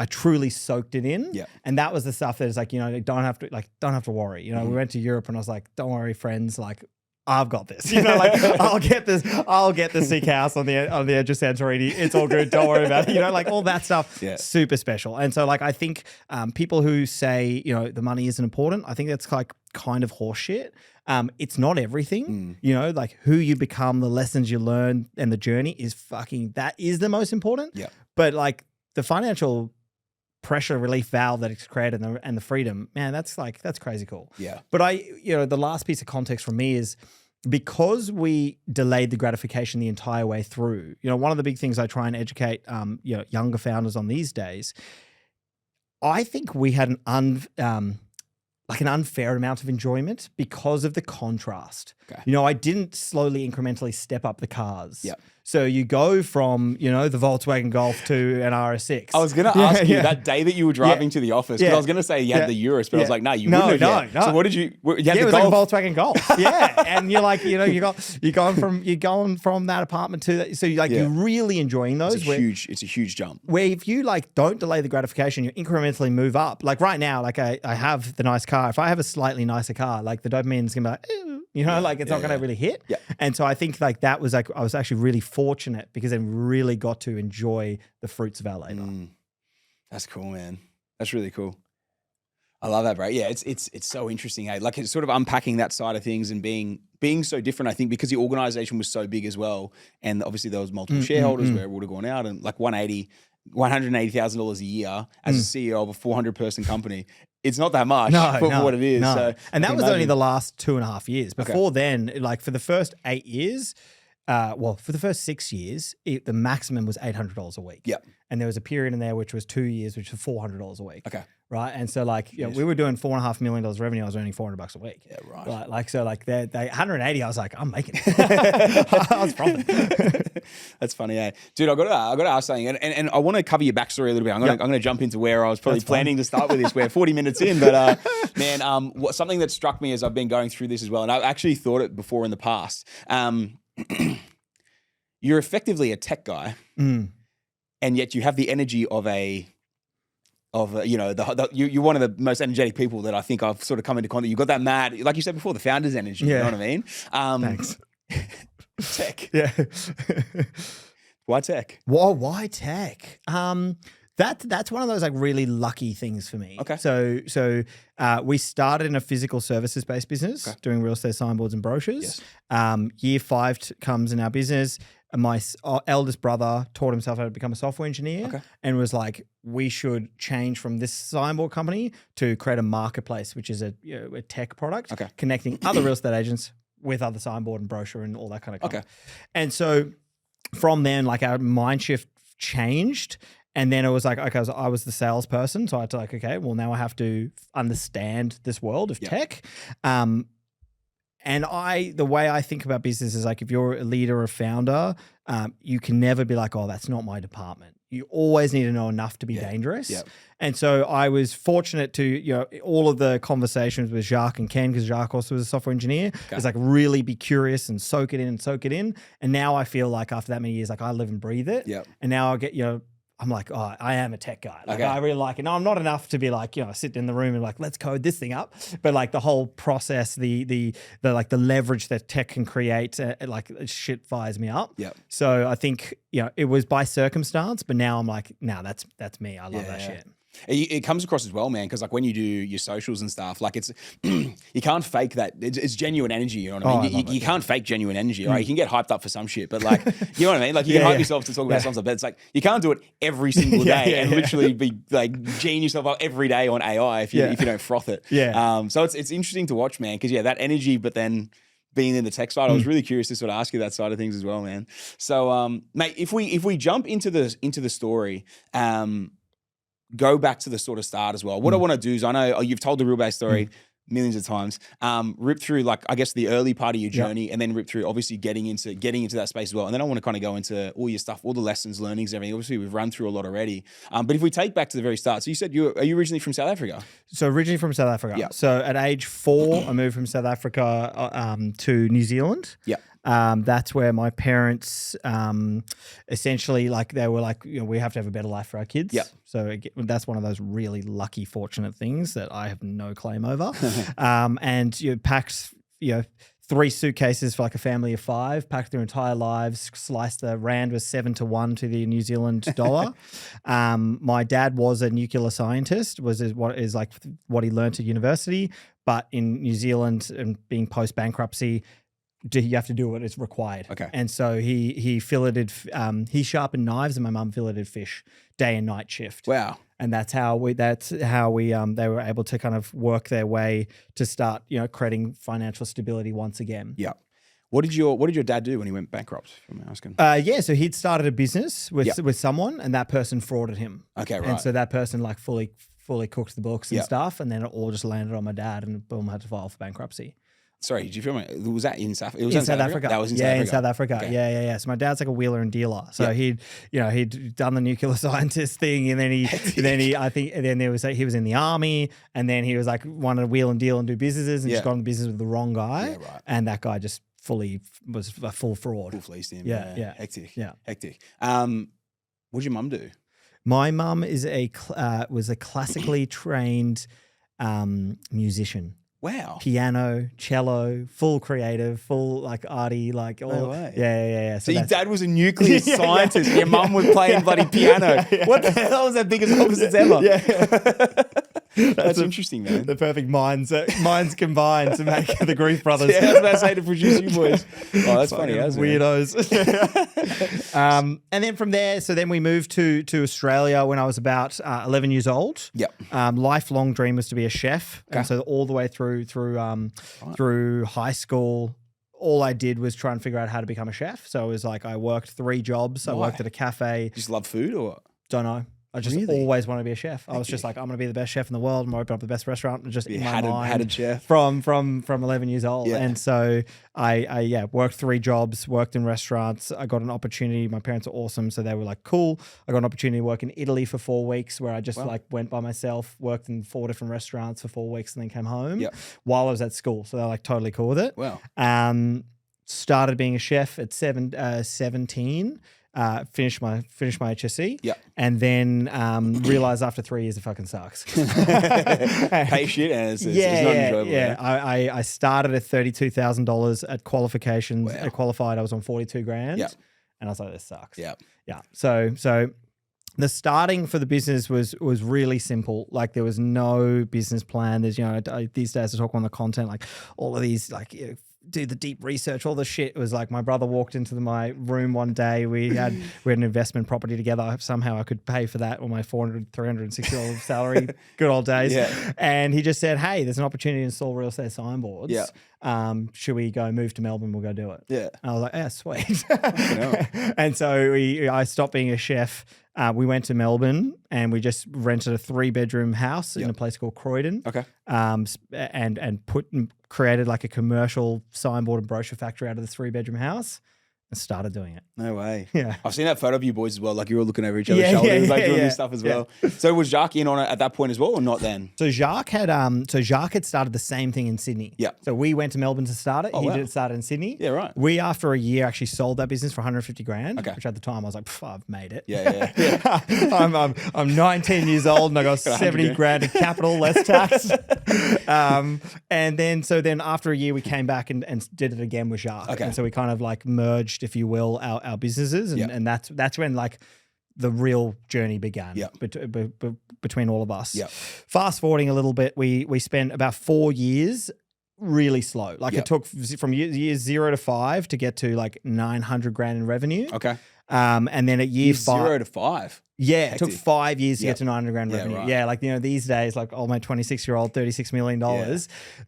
truly soaked it in, and that was the stuff that is like you know don't have to worry. You know, we went to Europe and I was like, don't worry, friends, like. I've got this, you know, like I'll get the sick house on the edge of Santorini. It's all good. Don't worry about it. You know, like all that stuff, super special. And so like, I think people who say, you know, the money isn't important, I think that's like kind of horseshit. It's not everything, you know, like who you become, the lessons you learn and the journey is that is the most important. Yeah. But like the financial pressure relief valve that it's created and the freedom, man, that's crazy cool. Yeah. But you know, the last piece of context from me is because we delayed the gratification the entire way through, you know, one of the big things I try and educate, you know, younger founders on these days, I think we had an unfair amount of enjoyment because of the contrast. Okay. You know, I didn't slowly incrementally step up the cars. Yeah. So you go from, you know, the Volkswagen Golf to an RS6. I was going to ask you that day that you were driving to the office, because I was going to say you had the Urus, but I was like, no, you wouldn't have yet. So what did you had it the was Golf? like a Volkswagen Golf. Yeah. And you're like, you know, you're going from that apartment to that. So you're really enjoying those. It's a huge jump. Where if you like don't delay the gratification, you incrementally move up. Like right now, like I have the nice car. If I have a slightly nicer car, like the dopamine is gonna be like, you know, like it's not gonna really hit. Yeah. And so I think like that was like I was actually really fortunate because I really got to enjoy the fruits of our labor. That's cool, man. That's really cool. I love that, bro. Yeah, it's so interesting. Hey, like it's sort of unpacking that side of things and being so different. I think because the organization was so big as well, and obviously there was multiple shareholders where it would have gone out, and like $180,000 a year as a CEO of a 400-person company. It's not that much for what it is. So and that was only the last 2.5 years. Before then, like for the first 8 years, for the first 6 years, the maximum was $800 a week. Yeah. And there was a period in there which was 2 years, which was $400 a week. Okay. Right. And so like, you know, we were doing $4.5 million revenue. I was earning $400 a week. Yeah, right. Like so like they 180, I was like, I'm making it. I was profit. That's funny, eh? Dude, I gotta ask something, and I want to cover your backstory a little bit. I'm gonna jump into where I was probably planning to start with this. We're 40 minutes in, but man, something that struck me as I've been going through this as well, and I've actually thought it before in the past. You're effectively a tech guy, and yet you have the energy of you know, you're one of the most energetic people that I think I've sort of come into contact. You've got that mad, like you said before, the founder's energy. You know what I mean? Thanks. Tech. Yeah. Why tech? Well, why tech? That's one of those like really lucky things for me. Okay. So we started in a physical services based business doing real estate signboards and brochures. Yes. Year 5 comes in our business. My eldest brother taught himself how to become a software engineer and was like, we should change from this signboard company to create a marketplace, which is a tech product connecting other real estate agents with other signboard and brochure and all that kind of stuff. And so from then, like our mind shift changed. And then it was like, okay, I was the salesperson. So I had to like, okay, well now I have to understand this world of tech. And the way I think about business is like, if you're a leader or a founder, you can never be like, oh, that's not my department. You always need to know enough to be dangerous. Yep. And so I was fortunate to, you know, all of the conversations with Jacques and Ken, because Jacques also was a software engineer, is like really be curious and soak it in. And now I feel like after that many years, like I live and breathe it. Yep. And now I get, you know, I'm like, oh, I am a tech guy. Like I really like it. No, I'm not enough to be like, you know, sit in the room and like, let's code this thing up. But like the whole process, the like the leverage that tech can create, like shit fires me up. Yeah. So I think, you know, it was by circumstance, but now I'm like, no, that's me. I love that shit. It comes across as well, man, because like when you do your socials and stuff, like it's you can't fake that. It's genuine energy. You know what I mean? You can't fake genuine energy. Right? You can get hyped up for some shit, but like you know what I mean? Like you can hype yourself to talk about something, but it's like you can't do it every single day and literally be like geeing yourself up every day on AI if you don't froth it. So it's interesting to watch, man, because that energy, but then being in the tech side, I was really curious to sort of ask you that side of things as well, man. So, mate, if we jump into the story. go back to the sort of start as well. What I want to do is, I know you've told the real base story millions of times. Rip through, like, I guess the early part of your journey, and then rip through obviously getting into that space as well. And then I want to kind of go into all your stuff, all the lessons, learnings, everything. Obviously we've run through a lot already. But if we take back to the very start, so you said are you originally from South Africa? So originally from South Africa. Yeah. So at age 4, I moved from South Africa to New Zealand. Yeah. That's where my parents essentially, like, they were like, we have to have a better life for our kids. Yeah. So that's one of those really lucky, fortunate things that I have no claim over. And packed, 3 suitcases for like a family of 5, packed their entire lives, sliced the rand was 7 to 1 to the New Zealand dollar. My dad was a nuclear scientist, what he learned at university, but in New Zealand and being post bankruptcy, you have to do what is required. Okay. And so he filleted, he sharpened knives, and my mum filleted fish day and night shift. Wow. And that's how we they were able to kind of work their way to start, creating financial stability once again. Yeah. What did your dad do when he went bankrupt, if I'm asking? So he'd started a business with someone, and that person frauded him. Okay, right. And so that person like fully cooked the books and Yeah. stuff, and then it all just landed on my dad, and boom, had to file for bankruptcy. Sorry, did you feel was that in South? It was in South Africa. That was in in South Africa. South Africa. Okay. Yeah. So my dad's like a wheeler and dealer. So he'd done the nuclear scientist thing, and then he was in the army, and then he was like wanted to wheel and deal and do businesses, and just got in business with the wrong guy. Yeah, right. And that guy just was a full fraud. Full fleeced him. Yeah. Hectic. Yeah. Hectic. What did your mum do? My mum was a classically trained musician. Wow. Piano, cello, full creative, full like arty, like all. No way. Yeah. So your dad was a nuclear scientist. Your mum was playing bloody piano. What the hell was that biggest opposites ever? Yeah. That's interesting, man. The perfect minds combined to make the Greeff brothers. Yeah, I was about to say to produce you boys. Oh, that's funny. That's weirdos. And then from there, so then we moved to Australia when I was about 11 years old. Yep. Lifelong dream was to be a chef, Okay. and so all the way through high school, all I did was try and figure out how to become a chef. So it was like I worked 3 jobs. I Why? worked at a cafe. Just love food or what? Don't know. I just Really? always wanted to be a chef. I was just like, I'm going to be the best chef in the world. I'm going to open up the best restaurant. Just in my mind. Had a chef. From 11 years old. Yeah. And so I worked 3 jobs, worked in restaurants. I got an opportunity. My parents are awesome. So they were like, cool. I got an opportunity to work in Italy for 4 weeks, where I just went by myself, worked in 4 different restaurants for 4 weeks, and then came home while I was at school. So they're like totally cool with it. Wow. Started being a chef at 17. Finished my HSC. Yeah. And then realized after 3 years it fucking sucks. Pay shit, and it's not enjoyable. Yeah. I started at $32,000 at qualifications. Wow. I qualified. I was on 42 grand. Yeah. And I was like, this sucks. Yeah. Yeah. So the starting for the business was really simple. Like there was no business plan. There's, these days I talk on the content, like all of these, like, do the deep research, all the shit. It was like my brother walked into my room one day. We had an investment property together. Somehow I could pay for that on my $360 salary. Good old days. Yeah. And he just said, hey, there's an opportunity to install real estate signboards. Yeah. Should we go move to Melbourne? We'll go do it. Yeah. And I was like, yeah, sweet. And so I stopped being a chef. We went to Melbourne and we just rented a 3-bedroom house in a place called Croydon. Okay. And created like a commercial signboard and brochure factory out of this 3-bedroom house and started doing it. No way. Yeah. I've seen that photo of you boys as well. Like you were looking over each other's shoulders, like doing this stuff as well. So was Jacques in on it at that point as well, or not then? So Jacques had started the same thing in Sydney. Yeah. So we went to Melbourne to start it. Oh, He wow. did it start in Sydney. Yeah, right. We, after a year, actually sold that business for 150 grand. Okay. Which at the time I was like, I've made it. Yeah. I'm 19 years old and I got 70 grand in capital, less tax. And then after a year we came back and did it again with Jacques. Okay. And so we kind of like merged, if you will, our businesses, and that's when like the real journey began between all of us. Yeah. Fast forwarding a little bit, we spent about 4 years really slow. Like it took from years 0 to 5 to get to like 900 grand in revenue. Okay. And then at year 5, 0 to 5. yeah, it took 5 years to get to 900 grand Yeah, revenue. right. Yeah, like these days, like my 26-year-old, $36 million,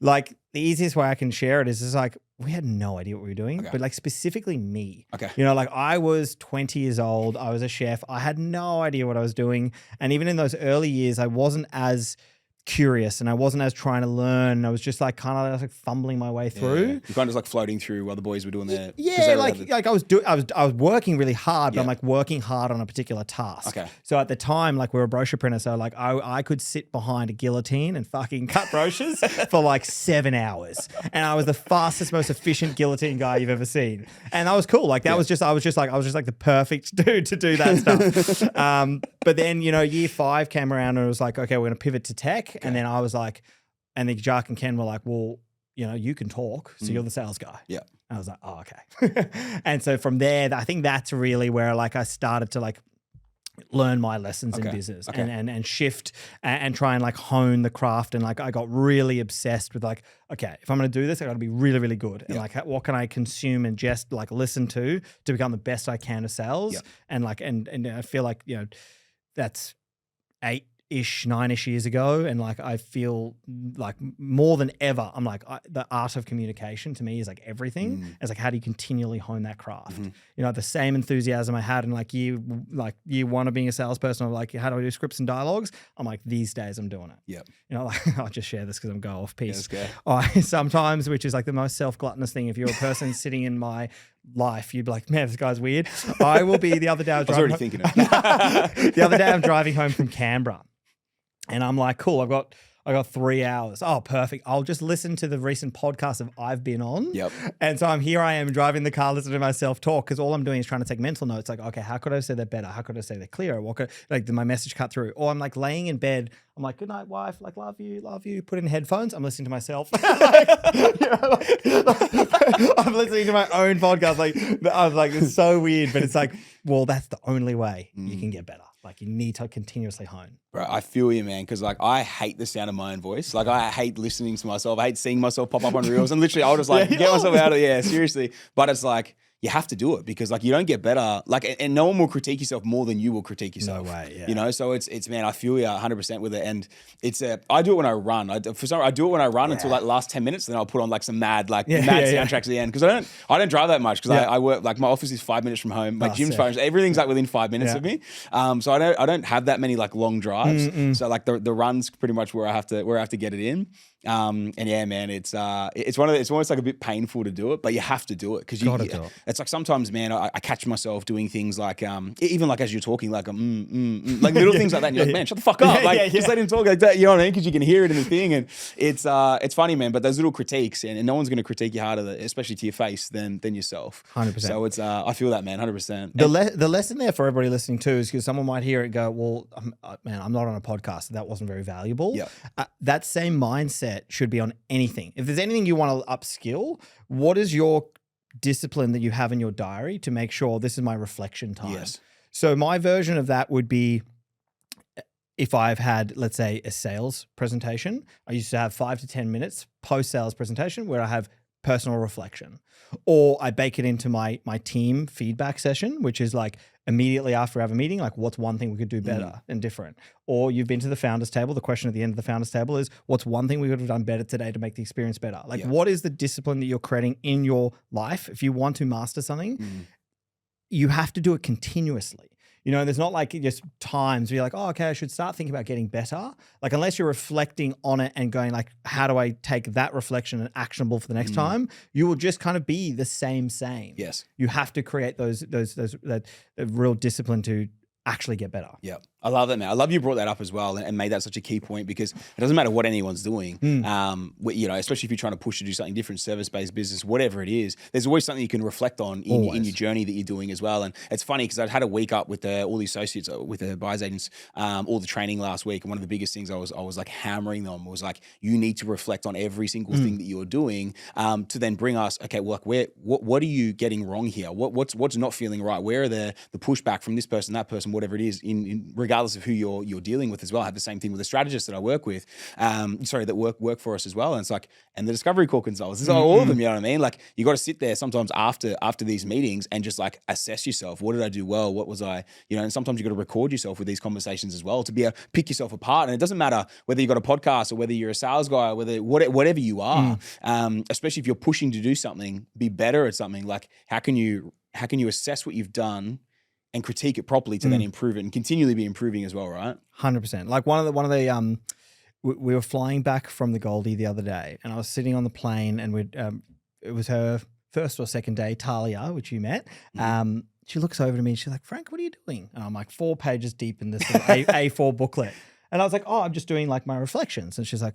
like the easiest way I can share it is just like, we had no idea what we were doing, but like specifically me. Okay. You know, like I was 20 years old. I was a chef. I had no idea what I was doing. And even in those early years, I wasn't as curious and I wasn't as trying to learn. I was just like kind of like fumbling my way through. You're kind of just like floating through while the boys were doing their I was working really hard, but I'm like working hard on a particular task. Okay. So at the time, like we were a brochure printer, so like I could sit behind a guillotine and fucking cut brochures for like 7 hours, and I was the fastest, most efficient guillotine guy you've ever seen, and that was cool. Like that was just I was just like the perfect dude to do that stuff. But then year 5 came around and it was like, okay, we're gonna pivot to tech. And then I was like, and then Jack and Ken were like, well, you can talk, so you're the sales guy. Yeah. And I was like, oh, okay. And so from there, I think that's really where like I started to like learn my lessons in business and shift and try and like hone the craft. And like I got really obsessed with like, okay, if I'm going to do this, I got to be really, really good. And like, what can I consume and just like listen to become the best I can of sales? And like, and I feel like, that's 9-ish years ago, and like I feel like more than ever I'm like the art of communication to me is like everything. It's like, how do you continually hone that craft? The same enthusiasm I had in like year 1 of being a salesperson of like, how do I do scripts and dialogues? I'm like, these days I'm doing it. Like I'll just share this because I'm go off piece. I sometimes, which is like the most self-gluttonous thing, if you're a person sitting in my life, you'd be like, man, this guy's weird. I will be the other day. I was already thinking of the other day I'm driving home from Canberra. And I'm like, cool, I got 3 hours. Oh, perfect. I'll just listen to the recent podcast that I've been on. And so I am driving the car, listening to myself talk, because all I'm doing is trying to take mental notes. Like, okay, how could I say that better? How could I say that clearer? Did my message cut through? Or I'm like laying in bed. I'm like, good night, wife. Like, love you. Put in headphones. I'm listening to myself. I'm listening to my own podcast. Like, I was like, it's so weird, but it's like, well, that's the only way you can get better. Like you need to continuously hone. Bro, I feel you, man, because like I hate the sound of my own voice. Like I hate listening to myself. I hate seeing myself pop up on reels, and literally I'll just like get myself out of seriously. But it's like you have to do it because like you don't get better. Like and no one will critique yourself more than you will critique yourself. No way, So it's man, I feel you 100% with it, and it's I do it when I run. I do it when I run until like last 10 minutes, then I'll put on like some mad soundtracks at the end because I don't drive that much because I work like my office is 5 minutes from home. My gym's 5 minutes. Everything's like within 5 minutes of me. So I don't have that many like long drives. So like the run's pretty much where I have to get it in. And yeah, man, it's almost like a bit painful to do it, but you have to do it because it's like sometimes, man, I catch myself doing things like even like as you're talking, like like little things like that. And you're like, man, shut the fuck up, just let him talk like that. You know what I mean? Because you can hear it in the thing, and it's funny, man. But those little critiques, and no one's going to critique you harder, especially to your face, than yourself. 100%. So it's I feel that, man, 100%. The lesson there for everybody listening too is because someone might hear it and go, well, man, I'm not on a podcast, so that wasn't very valuable. That same mindset should be on anything. If there's anything you want to upskill, what is your discipline that you have in your diary to make sure this is my reflection time? So my version of that would be if I've had, let's say, a sales presentation, I used to have 5 to 10 minutes post-sales presentation where I have personal reflection, or I bake it into my team feedback session, which is like immediately after I have a meeting, like what's one thing we could do better and different? Or you've been to the founders table. The question at the end of the founders table is, what's one thing we could have done better today to make the experience better? Like what is the discipline that you're creating in your life? If you want to master something, you have to do it continuously. There's not like just times where you're like, oh, okay, I should start thinking about getting better. Like unless you're reflecting on it and going like, how do I take that reflection and actionable for the next time? You will just kind of be the same. Yes. You have to create that real discipline to actually get better. Yeah. I love that, man. I love you brought that up as well and made that such a key point because it doesn't matter what anyone's doing, especially if you're trying to push to do something different, service-based business, whatever it is, there's always something you can reflect on in your journey that you're doing as well. And it's funny because I'd had a week up with all the associates, with the buyers agents, all the training last week. And one of the biggest things I was like hammering them was like, you need to reflect on every single thing that you're doing to then bring us, okay, well, like what are you getting wrong here? What's not feeling right? Where are the pushback from this person, that person, whatever it is in regardless of who you're dealing with as well. I have the same thing with the strategists that I work with, that work for us as well. And it's like, and the discovery call consultants, it's all of them, you know what I mean? Like you got to sit there sometimes after these meetings and just like assess yourself. What did I do well? What was I, and sometimes you got to record yourself with these conversations as well to be able to pick yourself apart. And it doesn't matter whether you got a podcast or whether you're a sales guy or whatever you are, especially if you're pushing to do something, be better at something. Like how can you assess what you've done and critique it properly to then improve it and continually be improving as well, right? 100%. Like one of the we were flying back from the Goldie the other day, and I was sitting on the plane, and it was her first or second day, Talia, which you met. She looks over to me and she's like, Frank, what are you doing? And I'm like 4 pages deep in this A4 booklet. And I was like, oh, I'm just doing like my reflections. And she's like,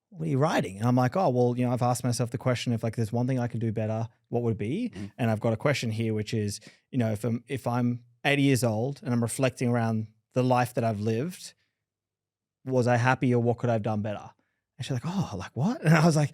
what are you writing? And I'm like, oh, well, I've asked myself the question, if like there's one thing I could do better, what would it be? And I've got a question here, which is, if I'm 80 years old and I'm reflecting around the life that I've lived, was I happy, or what could I have done better? And she's like, oh, like what? And I was like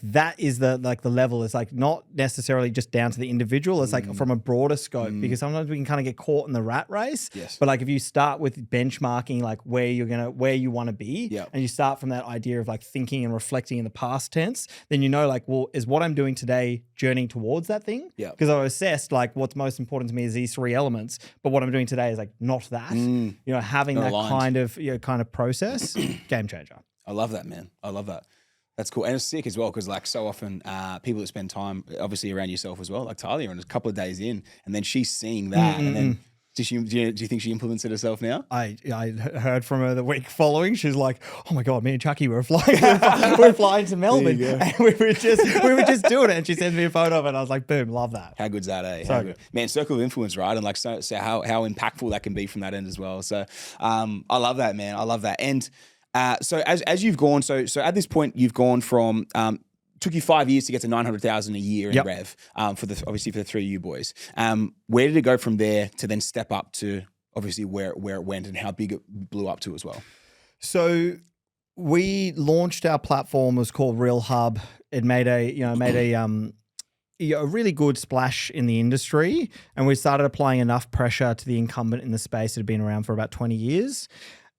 that is the level. It's like not necessarily just down to the individual. It's like from a broader scope, because sometimes we can kind of get caught in the rat race. Yes. But like if you start with benchmarking, like where you want to be, and you start from that idea of like thinking and reflecting in the past tense, then like, well, is what I'm doing today journeying towards that thing? Yeah. Because I've assessed like what's most important to me is these 3 elements, but what I'm doing today is like not that. Having that kind of process, game changer. I love that, man. I love that. That's cool. And it's sick as well, because like so often people that spend time obviously around yourself as well, like Talia, and a couple of days in, and then she's seeing that. And then do you think she implements it herself now? I heard from her the week following. She's like, oh my God, me and Chucky were flying to Melbourne, and we were just doing it. And she sends me a photo of it. And I was like, boom, love that. How good's that, eh? So good. Man, circle of influence, right? And like so how impactful that can be from that end as well. So I love that, man. I love that. And so as you've gone, so at this point you've gone from took you 5 years to get to 900,000 a year in rev for the 3 of you boys. Where did it go from there to then step up to obviously where it went and how big it blew up to as well? So we launched our platform. It was called Real Hub. It made a really good splash in the industry, and we started applying enough pressure to the incumbent in the space that had been around for about 20 years.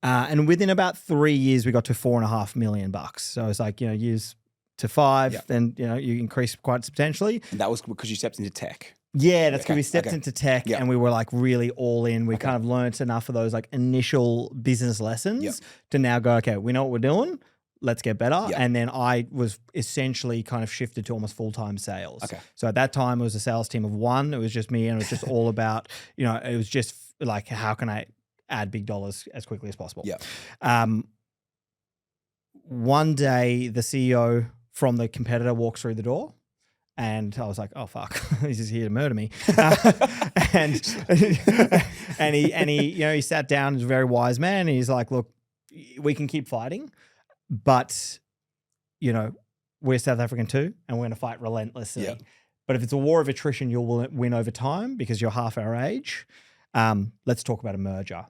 And within about 3 years, we got to $4.5 million. So it's like, years to 5, then, you increase quite substantially. And that was because you stepped into tech. Yeah, that's because we stepped into tech and we were like really all in. We kind of learned enough of those like initial business lessons to now go, okay, we know what we're doing. Let's get better. And then I was essentially kind of shifted to almost full-time sales. Okay. So at that time, it was a sales team of 1. It was just me, and it was just all about, it was just like, how can I add big dollars as quickly as possible. Yeah. One day the CEO from the competitor walks through the door, and I was like, oh fuck, he's just here to murder me. and he sat down, he's a very wise man, and he's like, look, we can keep fighting, but we're South African too, and we're going to fight relentlessly. Yeah. But if it's a war of attrition, you'll win over time because you're half our age. Let's talk about a merger.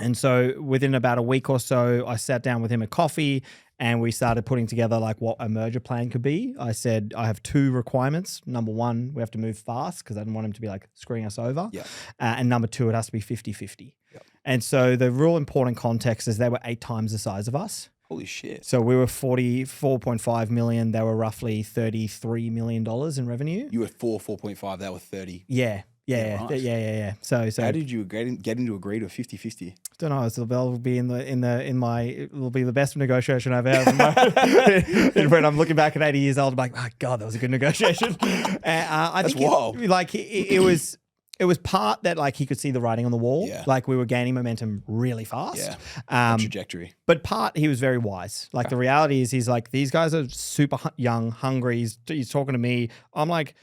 And so within about a week or so, I sat down with him at coffee, and we started putting together like what a merger plan could be. I said, I have 2 requirements. Number 1, we have to move fast because I didn't want him to be like screwing us over. Yeah. And number 2, it has to be 50-50. Yep. And so the real important context is they were 8 times the size of us. Holy shit. So we were 44.5 million. They were roughly $33 million in revenue. You were 4.5. They were 30. Yeah. Yeah. So how did you get into agree to a 50-50? Don't know. It'll be it will be the best negotiation I've ever had. When I'm looking back at 80 years old, I'm like, oh God, that was a good negotiation. I think it was part that like he could see the writing on the wall. Yeah. Like we were gaining momentum really fast. Yeah. Trajectory. But part he was very wise. Like the reality is he's like, these guys are super young, hungry. He's talking to me. I'm like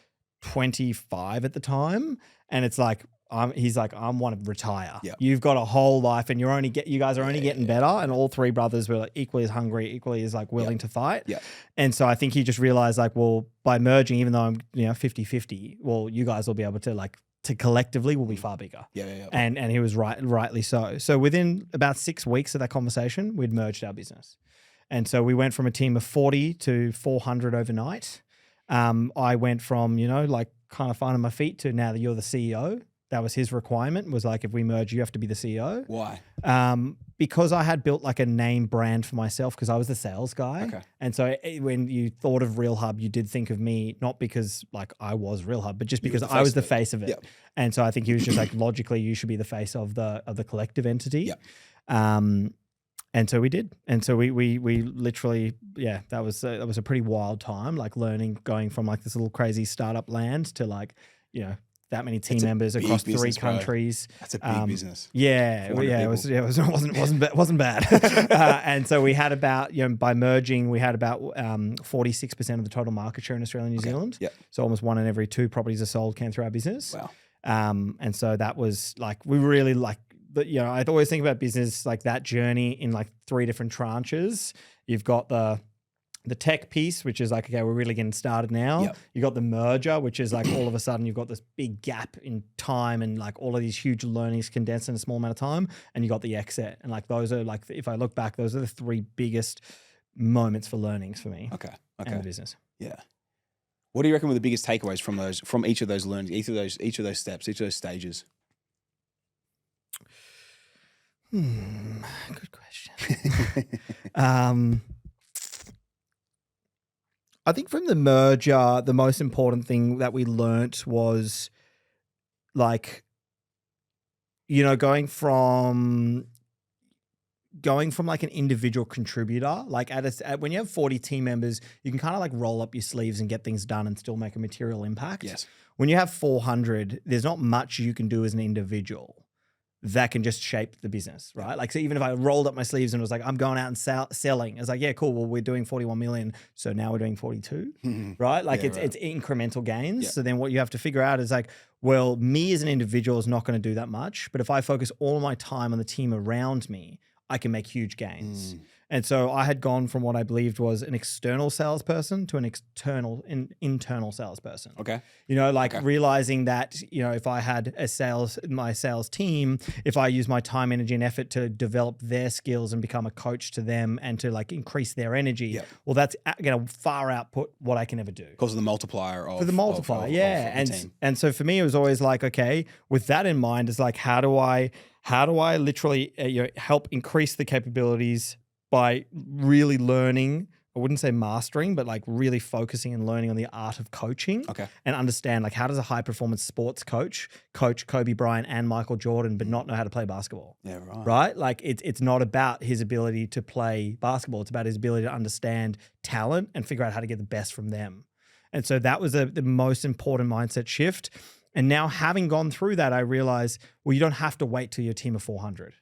25 at the time, and it's like he's like, I want to retire. Yep. You've got a whole life, and you guys are only getting better. And all 3 brothers were like equally as hungry, equally as like willing to fight. Yep. And so I think he just realized like, well, by merging, even though I'm 50-50, well, you guys will be able to like to collectively will be far bigger. Yeah. And he was rightly so. So within about 6 weeks of that conversation, we'd merged our business, and so we went from a team of 40 to 400 overnight. I went from, like kind of finding my feet to now that you're the CEO. That was his requirement, was like, if we merge, you have to be the CEO. Why? Because I had built like a name brand for myself because I was the sales guy. Okay. And so when you thought of Real Hub, you did think of me, not because like I was Real Hub, but just because I was the face of it. Yep. And so I think he was just like, logically, you should be the face of the collective entity. Yep. And so we did. And so we literally, that was a pretty wild time, like learning, going from like this little crazy startup land to like, you know, that many team members across business, 3 countries. That's a big business. Yeah, it wasn't bad. And so we had about, you know, by merging, we had about 46% of the total market share in Australia and New Zealand. Yep. So almost 1 in every 2 properties are sold came through our business. Wow. And so that was like, we really like, you know, I always think about business like that journey in like 3 different tranches. You've got the tech piece, which is like, okay, we're really getting started now. Yep. You got the merger, which is like all of a sudden you've got this big gap in time and like all of these huge learnings condensed in a small amount of time. And you got the exit. And like those are like, if I look back, those are the 3 biggest moments for learnings for me. Okay. In the business. Yeah. What do you reckon were the biggest takeaways from each of those learnings, each of those steps, each of those stages? Good question. I think from the merger, the most important thing that we learnt was like, you know, going from like an individual contributor, like when you have 40 team members, you can kind of like roll up your sleeves and get things done and still make a material impact. Yes. When you have 400, there's not much you can do as an individual that can just shape the business, right? Like, so even if I rolled up my sleeves and was like, I'm going out and selling, it's like, yeah, cool. Well, we're doing 41 million. So now we're doing 42, right? Like it's incremental gains. Yeah. So then what you have to figure out is like, well, me as an individual is not going to do that much, but if I focus all my time on the team around me, I can make huge gains. And so I had gone from what I believed was an external salesperson to an internal salesperson. Okay. You know, like realizing that, you know, if I had my sales team, if I use my time, energy, and effort to develop their skills and become a coach to them and to like increase their energy, well, that's going to far output what I can ever do. Because of the multiplier of the team. And so for me, it was always like, okay, with that in mind, it's like, how do I literally help increase the capabilities by really learning, I wouldn't say mastering, but like really focusing and learning on the art of coaching and understand like, how does a high performance sports coach Kobe Bryant and Michael Jordan, but not know how to play basketball? Yeah, right. Right? Like it's not about his ability to play basketball. It's about his ability to understand talent and figure out how to get the best from them. And so that was the most important mindset shift. And now having gone through that, I realized, well, you don't have to wait till your team of 400.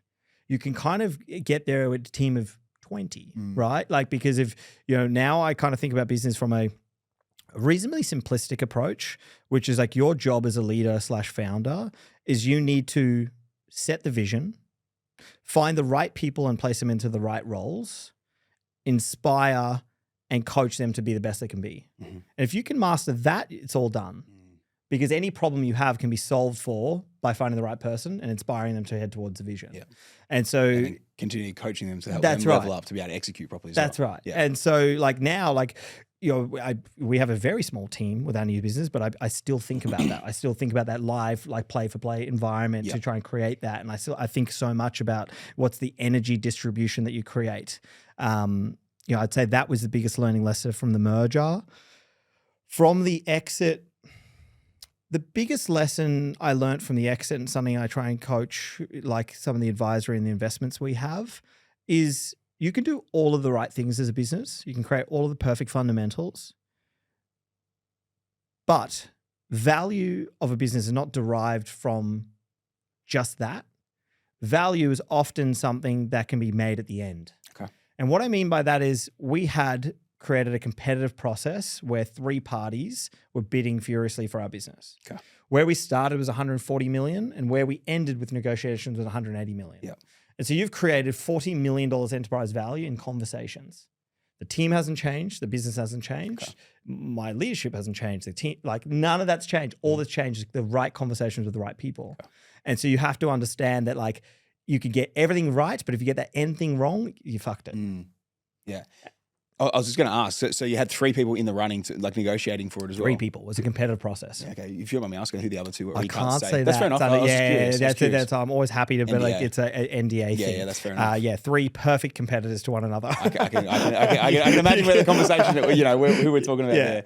You can kind of get there with a team of 20, right? Like, because if, you know, now I kind of think about business from a reasonably simplistic approach, which is like your job as a leader / founder is you need to set the vision, find the right people and place them into the right roles, inspire and coach them to be the best they can be. And if you can master that, it's all done. Because any problem you have can be solved for by finding the right person and inspiring them to head towards the vision. Yeah. And so continue coaching them to help them level up to be able to execute properly. That's right. Yeah. And so like now, like, you know, we have a very small team with our new business, but I still think about that. I still think about that live, like play for play environment to try and create that. And I think so much about what's the energy distribution that you create. You know, I'd say that was the biggest learning lesson from the merger. From the exit, the biggest lesson I learned from the exit and something I try and coach, like some of the advisory and the investments we have, is you can do all of the right things as a business. You can create all of the perfect fundamentals. But value of a business is not derived from just that. Value is often something that can be made at the end. Okay. And what I mean by that is we had created a competitive process where 3 parties were bidding furiously for our business. Okay. Where we started was 140 million and where we ended with negotiations was 180 million. Yeah. And so you've created $40 million enterprise value in conversations. The team hasn't changed. The business hasn't changed. Okay. My leadership hasn't changed. The team, like none of that's changed. All that's changed is the right conversations with the right people. Okay. And so you have to understand that like you can get everything right, but if you get that end thing wrong, you fucked it. Yeah. I was just going to ask. So you had 3 people in the running, to, like negotiating for it as well. 3 people. It was a competitive process. Yeah, okay, if you don't mind me asking who the other 2 were, I you can't say that. That's fair enough. That's I'm always happy to, but like it's a NDA thing. Yeah, that's fair enough. 3 perfect competitors to one another. I can imagine where the conversation, who we're talking about there.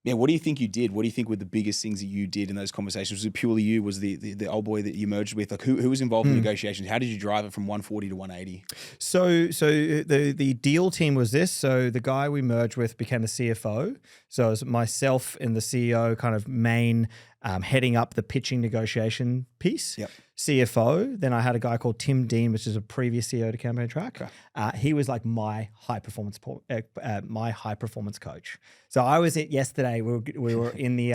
Yeah, what do you think you did? What do you think were the biggest things that you did in those conversations? Was it purely you? Was the old boy that you merged with? Like who was involved in negotiations? How did you drive it from 140 to 180? So the deal team was this. So the guy we merged with became the CFO. So it was myself and the CEO kind of main heading up the pitching negotiation piece. Yep. CFO. Then I had a guy called Tim Dean, which is a previous CEO to Campaign Track. Okay. He was like my high performance coach. So I was yesterday. We were in the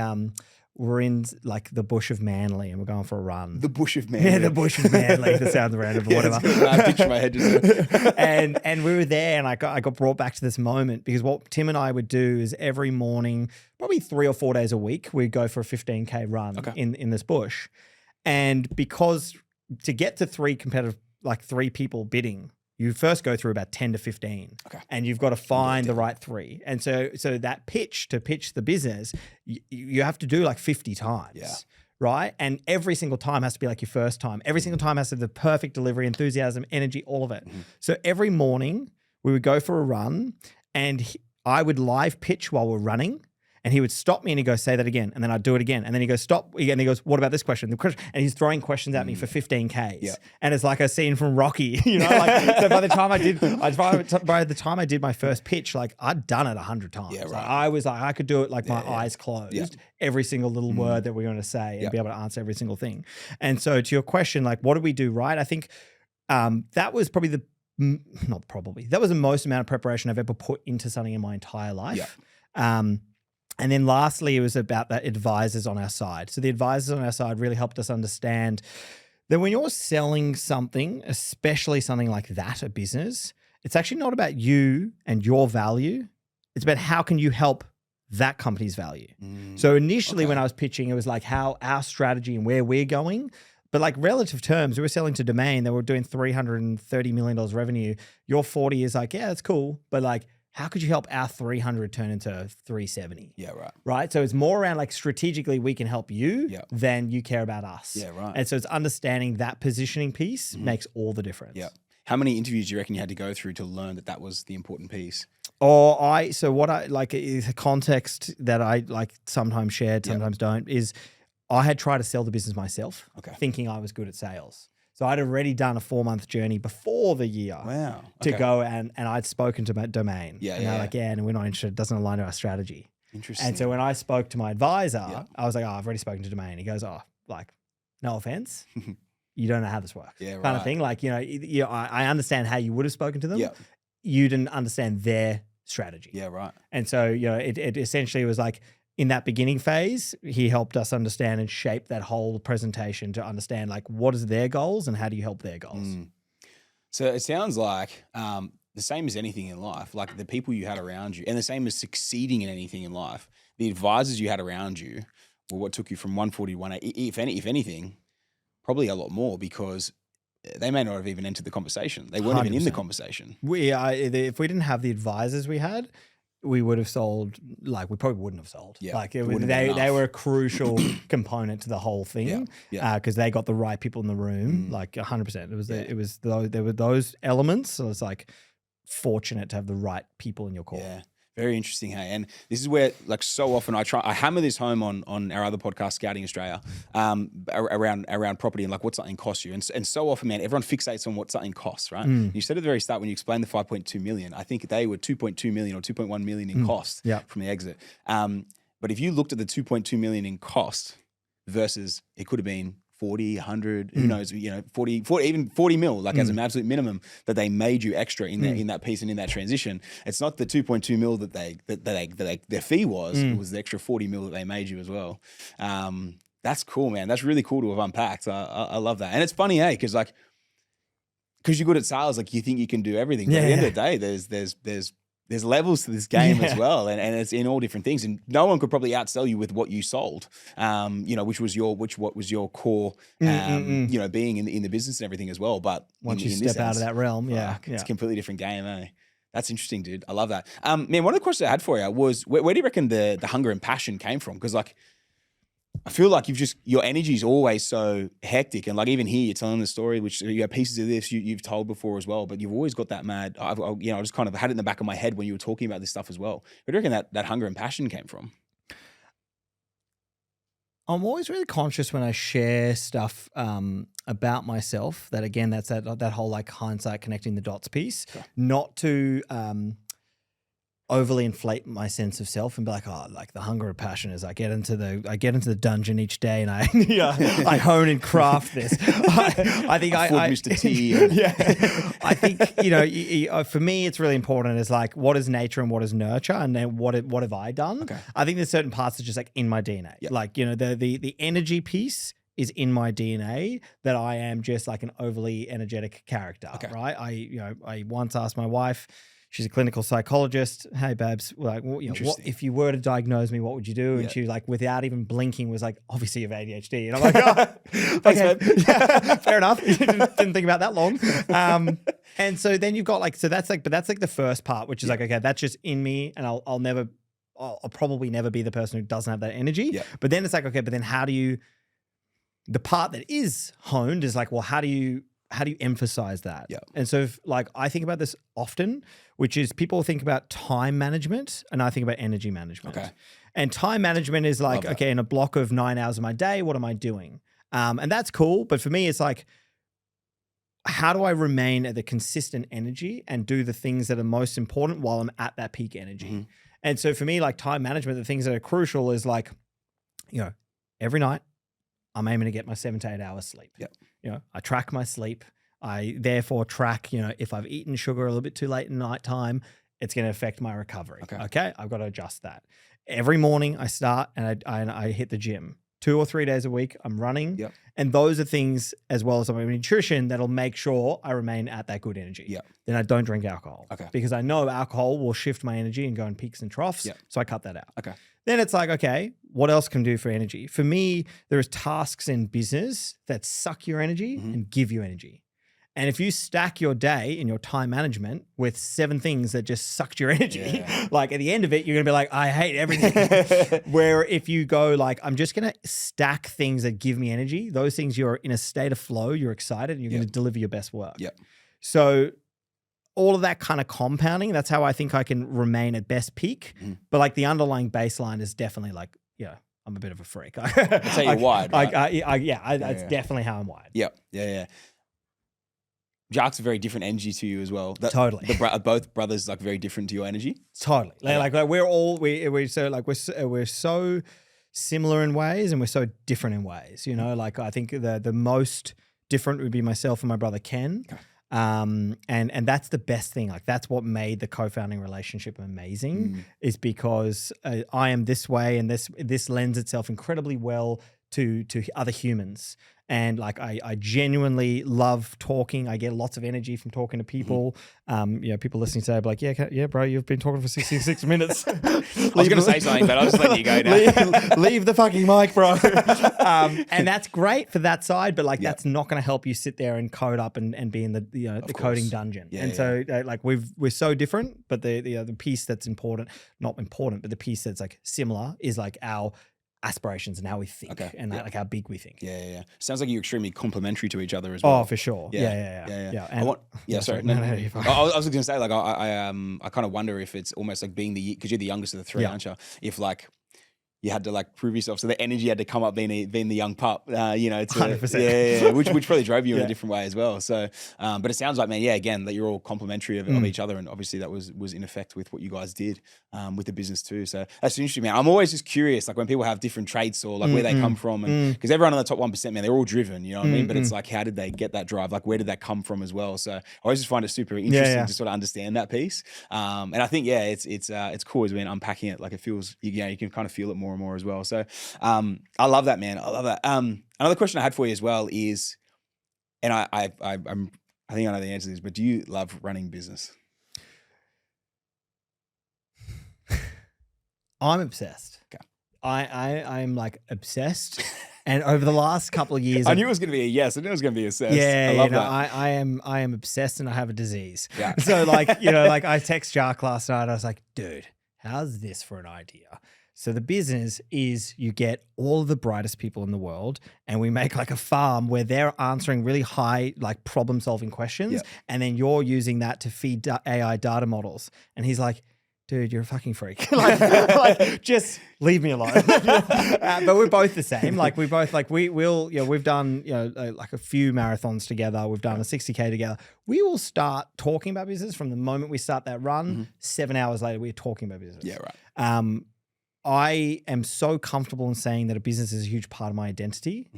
we're in like the bush of Manly and we're going for a run. The bush of Manly. Yeah, the bush of Manly. That sounds random, but whatever. I picture my head just and we were there, and I got brought back to this moment because what Tim and I would do is every morning, probably 3 or 4 days a week, we'd go for a 15K run in this bush. And because to get to 3 competitive, like 3 people bidding, you first go through about 10 to 15, and you've got to find the right 3. And so that pitch to pitch the business, you have to do like 50 times, right? And every single time has to be like your first time. Every single time has to have the perfect delivery, enthusiasm, energy, all of it. So every morning we would go for a run, and I would live pitch while we're running. And he would stop me and he'd go, say that again. And then I'd do it again. And then he goes, stop. And he goes, what about this question? And he's throwing questions at me for 15Ks. Yeah. And it's like a scene from Rocky, like, so by the time I did my first pitch, like I'd done it 100 times. Yeah, right. Like, I was like, I could do it like my eyes closed, every single little word that we're going to say and be able to answer every single thing. And so to your question, like, what did we do right? I think that was probably that was the most amount of preparation I've ever put into something in my entire life. Yeah. And then lastly, it was about the advisors on our side. So the advisors on our side really helped us understand that when you're selling something, especially something like that, a business, it's actually not about you and your value. It's about how can you help that company's value. So initially when I was pitching, it was like how our strategy and where we're going. But like relative terms, we were selling to Domain. They were doing $330 million revenue. Your 40 is like, yeah, that's cool. But like, how could you help our 300 turn into 370? Yeah, right. Right? So it's more around like strategically we can help you than you care about us. Yeah, right. And so it's understanding that positioning piece makes all the difference. Yeah. How many interviews do you reckon you had to go through to learn that was the important piece? So what I like is a context that I like sometimes shared, sometimes don't, is I had tried to sell the business myself, thinking I was good at sales. So I'd already done a 4-month journey before the year to go and I'd spoken to my Domain. And they're like, and we're not interested. It doesn't align to our strategy. Interesting. And so when I spoke to my advisor, I was like, I've already spoken to Domain. He goes, like, no offense. You don't know how this works. Kind of thing. Like, I understand how you would have spoken to them. Yeah. You didn't understand their strategy. Yeah, right. And so, it essentially was like, in that beginning phase, he helped us understand and shape that whole presentation to understand like what is their goals and how do you help their goals. So it sounds like the same as anything in life, like the people you had around you and the same as succeeding in anything in life, the advisors you had around you were what took you from 140 to 180, if anything, probably a lot more because they may not have even entered the conversation. They weren't 100%. Even in the conversation. If we didn't have the advisors we had, we would have sold, like we probably wouldn't have sold. Yeah, like they were a crucial component to the whole thing because they got the right people in the room, like 100%. There were those elements. So it's like fortunate to have the right people in your corner. Yeah. Very interesting, hey. And this is where, like, so often I hammer this home on our other podcast, Scouting Australia, around property and like what something costs you. And so often, man, everyone fixates on what something costs, right? You said at the very start when you explained the 5.2 million, I think they were 2.2 million or 2.1 million in cost from the exit. But if you looked at the 2.2 million in cost versus it could have been 40, 100, who knows, 40, even 40 mil, like as an absolute minimum that they made you extra in that piece and in that transition. It's not the 2.2 mil that their fee was, it was the extra 40 mil that they made you as well. That's cool, man. That's really cool to have unpacked. I love that. And it's funny, because you're good at sales, like you think you can do everything. But at the end of the day, there's levels to this game as well, and it's in all different things. And no one could probably outsell you with what you sold, what was your core, being in the business and everything as well. But once you step out of that realm, it's a completely different game, eh? That's interesting, dude. I love that. Man, one of the questions I had for you was, where do you reckon the hunger and passion came from? Because like, I feel like your energy is always so hectic, and like even here, you're telling the story, which you have pieces of this you've told before as well, but you've always got that mad. I just kind of had it in the back of my head when you were talking about this stuff as well. Where do you reckon that hunger and passion came from? I'm always really conscious when I share stuff about myself. That again, that's that whole like hindsight, connecting the dots piece. Okay. Not to overly inflate my sense of self and be like, oh, like the hunger and passion is I get into the dungeon each day and I I hone and craft this. I think Mr. T. Yeah, I think for me it's really important is like what is nature and what is nurture, and then what have I done. Okay. I think there's certain parts that just like in my DNA. Yeah. Like the energy piece is in my DNA, that I am just like an overly energetic character. Okay. Right. I once asked my wife. She's a clinical psychologist. Hey, Babs, like, what if you were to diagnose me, what would you do? And she, like, without even blinking, was like, obviously you have ADHD. And I'm like, oh, Thanks, okay, babe. yeah, fair enough. Didn't think about that long. And so then you've got like, so that's like the first part, which is like, okay, that's just in me, and I'll probably never be the person who doesn't have that energy. Yeah. But then it's like, okay, but then the part that is honed is like, well, how do you emphasize that? Yeah. And so like I think about this often, which is people think about time management and I think about energy management. Okay. And time management is like, okay, in a block of 9 hours of my day, what am I doing? And that's cool. But for me, it's like, how do I remain at the consistent energy and do the things that are most important while I'm at that peak energy? Mm-hmm. And so for me, like time management, the things that are crucial is like, every night I'm aiming to get my 7 to 8 hours sleep. Yep. I track my sleep. I therefore track, if I've eaten sugar a little bit too late in nighttime, it's going to affect my recovery. Okay. I've got to adjust that. Every morning I start and I hit the gym 2 or 3 days a week. I'm running. Yep. And those are things, as well as my nutrition, that'll make sure I remain at that good energy. Yep. Then I don't drink alcohol. Okay. Because I know alcohol will shift my energy and go in peaks and troughs. Yep. So I cut that out. Okay. Then it's like, okay, what else can I do for energy? For me, there's tasks in business that suck your energy and give you energy. And if you stack your day and your time management with 7 things that just sucked your energy, like at the end of it, you're going to be like, I hate everything. Where if you go like, I'm just going to stack things that give me energy, those things you're in a state of flow, you're excited, and you're going to deliver your best work. Yep. So all of that kind of compounding, that's how I think I can remain at best peak. But like the underlying baseline is definitely like, I'm a bit of a freak. That's how you're wired, right? That's definitely how I'm wired. Yep. Yeah. Jack's a very different energy to you as well. Totally. Both brothers like very different to your energy. Totally. Like we're so similar in ways and we're so different in ways. Like I think the most different would be myself and my brother Ken. Okay. And that's the best thing. Like that's what made the co-founding relationship amazing, is because I am this way, and this lends itself incredibly well to other humans. And like I genuinely love talking. I get lots of energy from talking to people. People listening today be like, yeah, bro, you've been talking for 66 minutes. I was going to say something, but I was just letting you go now. Leave the fucking mic, bro. And that's great for that side, but like that's not going to help you sit there and code up and be in the coding dungeon. So like we're so different, but the piece that's not important, but the piece that's like similar is like our aspirations and how we think and like how big we think. Yeah. Sounds like you're extremely complementary to each other as well. Oh, for sure. Yeah. And sorry. No, I was going to say, like, I kind of wonder if it's almost like because you're the youngest of the 3, aren't you? If like you had to like prove yourself, so the energy had to come up being the young pup, to 100%. which probably drove you in a different way as well. So, but it sounds like, man, again, that you're all complimentary of each other, and obviously that was in effect with what you guys did with the business too. So that's interesting, man. I'm always just curious, like when people have different traits or like where they come from, and because everyone on the top 1%, man, they're all driven, you know what I mean? But it's like, how did they get that drive? Like, where did that come from as well? So I always just find it super interesting to sort of understand that piece. And I think, it's cool as we're unpacking it. Like it feels, you can kind of feel it more and more as well. So I love that, man. I love that. Another question I had for you as well is, and I think I know the answer to this, but do you love running business? I'm obsessed. Okay. I'm like obsessed. And over the last couple of years, I knew it was going to be a yes. I knew it was going to be a yes. yeah, I love that. I am obsessed and I have a disease. Yeah. So like, you know, like I text Jacques last night. I was like, dude, how's this for an idea? So the business is you get all of the brightest people in the world and we make like a farm where they're answering really high like problem solving questions. Yep. And then you're using that to feed AI data models. And he's like, dude, you're a fucking freak. like, just leave me alone. But we're both the same. Like we both like we'll you know we've done you know like a few marathons together. We've done a 60K together. We will start talking about business from the moment we start that run. 7 hours later, we're talking about business. Yeah, right. I am so comfortable in saying that a business is a huge part of my identity.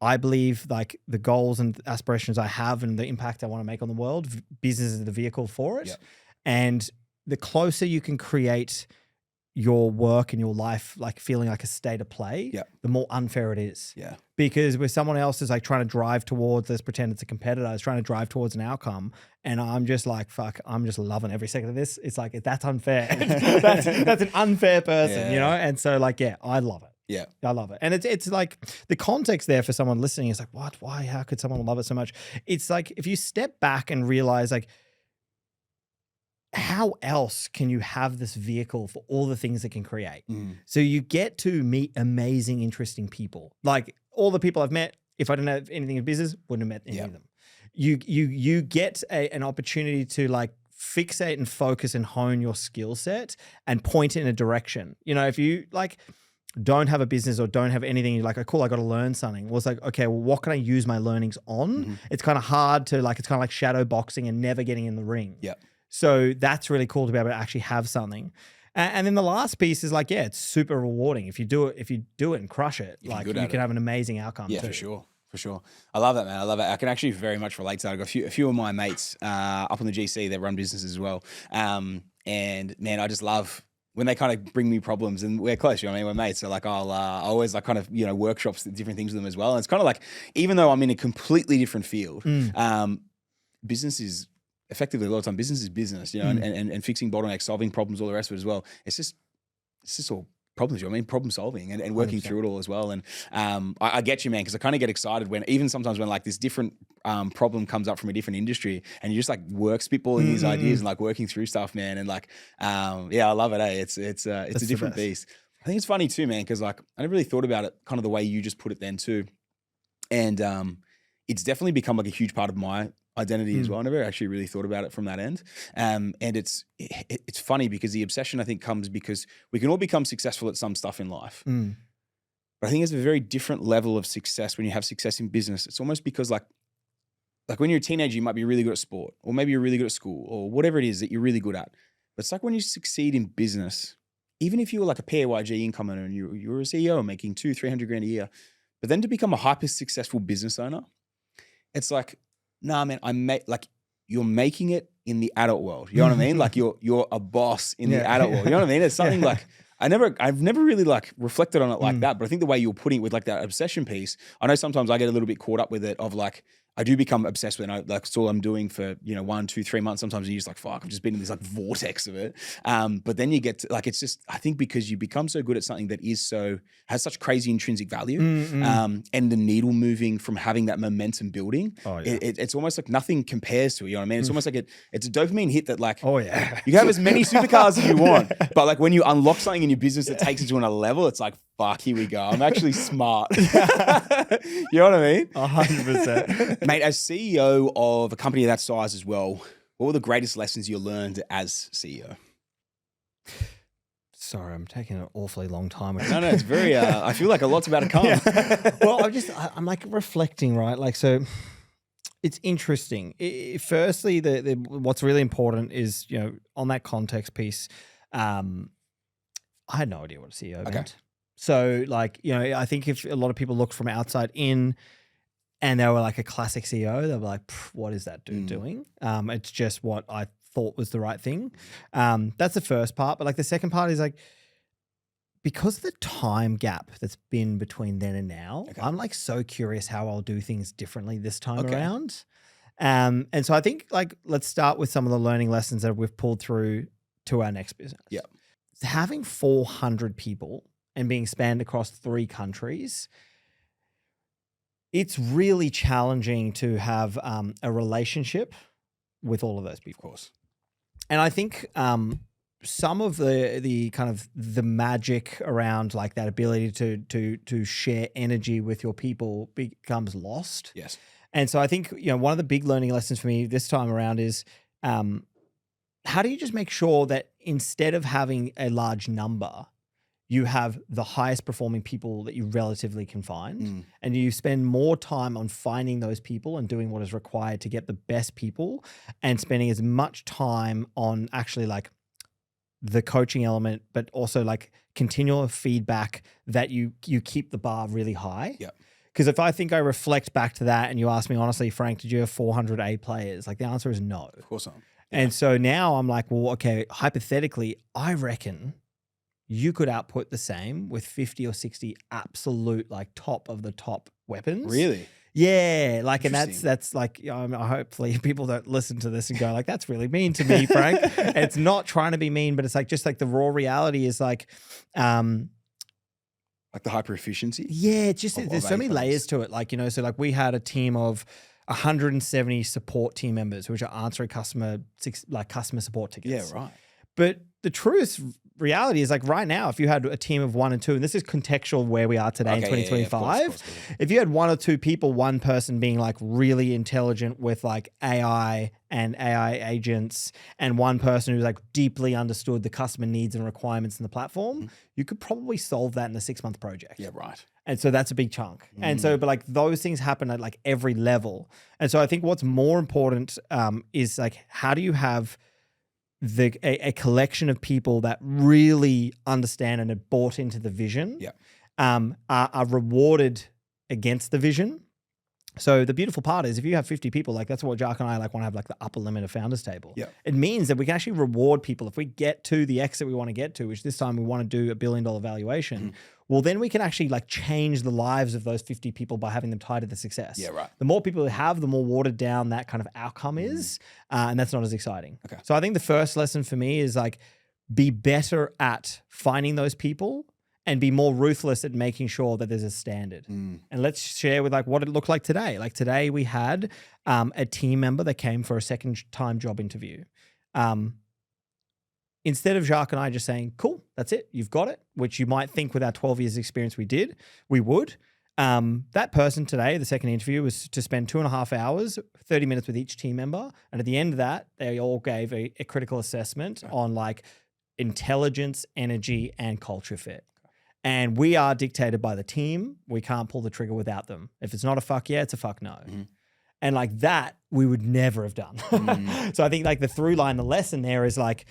I believe like the goals and aspirations I have and the impact I want to make on the world, business is the vehicle for it. And the closer you can create your work and your life like feeling like a state of play, the more unfair it is. Because where someone else is like trying to drive towards, let's pretend it's a competitor, is trying to drive towards an outcome, and I'm just like, fuck, I'm just loving every second of this. It's like, that's unfair. that's an unfair person, you know? And so like, yeah, I love it. Yeah. I love it. And it's like the context there for someone listening is like, what, why, how could someone love it so much? It's like, if you step back and realize like, how else can you have this vehicle for all the things it can create? So you get to meet amazing, interesting people. Like all the people I've met, if I didn't have anything in business, wouldn't have met any of them. You get an opportunity to like fixate and focus and hone your skill set and point it in a direction. You know, if you like don't have a business or don't have anything, you're like, oh, cool, I got to learn something. Well, it's like, okay, well, what can I use my learnings on? It's kind of hard to like, it's kind of like shadow boxing and never getting in the ring. So that's really cool to be able to actually have something. And then the last piece is like, yeah, it's super rewarding. If you do it and crush it, like you can have an amazing outcome. Yeah, too. For sure. I love that, man. I love it. I can actually very much relate to that. I've got a few of my mates up on the GC that run businesses as well. And man, I just love when they kind of bring me problems, and we're close, you know what I mean? We're mates. So like I'll always like kind of, you know, workshops different things with them as well. And it's kind of like, even though I'm in a completely different field, business is effectively a lot of time business is business, you know, and fixing bottlenecks, solving problems, all the rest of it as well. It's just all problems, you know what I mean? Problem solving and working 100%. Through it all as well. And I get you, man, because I kind of get excited when even sometimes when like this different problem comes up from a different industry and you just like spitballing these ideas and like working through stuff, man. And like, yeah, I love it. It's a different beast. I think it's funny too, man, because like I never really thought about it kind of the way you just put it then too. And it's definitely become like a huge part of my identity as well. I never actually really thought about it from that end. And it's funny because the obsession I think comes because we can all become successful at some stuff in life. But I think there's a very different level of success when you have success in business. It's almost because like when you're a teenager, you might be really good at sport, or maybe you're really good at school, or whatever it is that you're really good at. But it's like when you succeed in business, even if you were like a PAYG income earner and you were a CEO making $200,000-300,000 a year, but then to become a hyper successful business owner, it's like, nah, man, you're making it in the adult world. You know what I mean? Like you're a boss in the adult world. You know what I mean? It's something like I've never really like reflected on it like that. But I think the way you're putting it with like that obsession piece, I know sometimes I get a little bit caught up with it of like, I do become obsessed with it. Like it's all I'm doing for, 1, 2, 3 months. Sometimes you're just like, fuck, I've just been in this like vortex of it. But then you get to like, it's just, I think because you become so good at something that has such crazy intrinsic value and the needle moving from having that momentum building, it's almost like nothing compares to it. You know what I mean? It's almost like it's a dopamine hit that like, you can have as many supercars as you want, but like when you unlock something in your business that takes it to another level, it's like, fuck, here we go. I'm actually smart. You know what I mean? 100%. Mate, as CEO of a company of that size as well, what were the greatest lessons you learned as CEO? Sorry, I'm taking an awfully long time. No, it's very, I feel like a lot's about to come. Well, I'm like reflecting, right? Like, so it's interesting. Firstly, what's really important is, on that context piece, I had no idea what a CEO meant. So like, I think if a lot of people look from outside in and they were like a classic CEO, they were like, what is that dude doing? It's just what I thought was the right thing. That's the first part. But like the second part is like, because of the time gap that's been between then and now, I'm like so curious how I'll do things differently this time around. And so I think like, let's start with some of the learning lessons that we've pulled through to our next business. Having 400 people and being spanned across 3 countries, It's really challenging to have a relationship with all of those people. Of course. And I think some of the kind of the magic around like that ability to share energy with your people becomes lost. Yes. And so I think, one of the big learning lessons for me this time around is how do you just make sure that instead of having a large number, you have the highest performing people that you relatively can find, and you spend more time on finding those people and doing what is required to get the best people, and spending as much time on actually like the coaching element, but also like continual feedback that you keep the bar really high. Yeah. Because if I think I reflect back to that and you ask me honestly, Frank, did you have 400 A players? Like the answer is no. Of course not. And so now I'm like, well, okay, hypothetically, I reckon you could output the same with 50 or 60 absolute like top of the top weapons. Really? Yeah. Like, and that's like, hopefully people don't listen to this and go like, that's really mean to me, Frank. It's not trying to be mean, but it's like, just like the raw reality is like the hyper efficiency. Yeah. It's just, there's so many layers to it. Like, so like we had a team of 170 support team members, which are answering customer support tickets. Yeah. Right. But the truest reality is like right now, if you had a team of 1 and 2, and this is contextual where we are today in 2025, of course. if you had 1 or 2 people, one person being like really intelligent with like AI and AI agents, and one person who's like deeply understood the customer needs and requirements in the platform, you could probably solve that in a 6-month project. Yeah, right. And so that's a big chunk. And so, but like those things happen at like every level. And so I think what's more important is like, how do you have a collection of people that really understand and have bought into the vision, are rewarded against the vision. So the beautiful part is if you have 50 people, like that's what Jack and I like want to have like the upper limit of founders table. Yeah. It means that we can actually reward people. If we get to the exit we want to get to, which this time we want to do $1 billion valuation, well, then we can actually like change the lives of those 50 people by having them tied to the success. Yeah, right. The more people who have, the more watered down that kind of outcome is. And that's not as exciting. Okay. So I think the first lesson for me is like, be better at finding those people and be more ruthless at making sure that there's a standard. And let's share with like what it looked like today. Like today we had a team member that came for a second time job interview. Instead of Jacques and I just saying, cool, that's it, you've got it, which you might think with our 12 years experience we would. That person today, the second interview, was to spend 2.5 hours, 30 minutes with each team member. And at the end of that, they all gave a critical assessment on like intelligence, energy, and culture fit. And we are dictated by the team. We can't pull the trigger without them. If it's not a fuck yeah, it's a fuck no. And like that, we would never have done. So I think like the through line, the lesson there is like,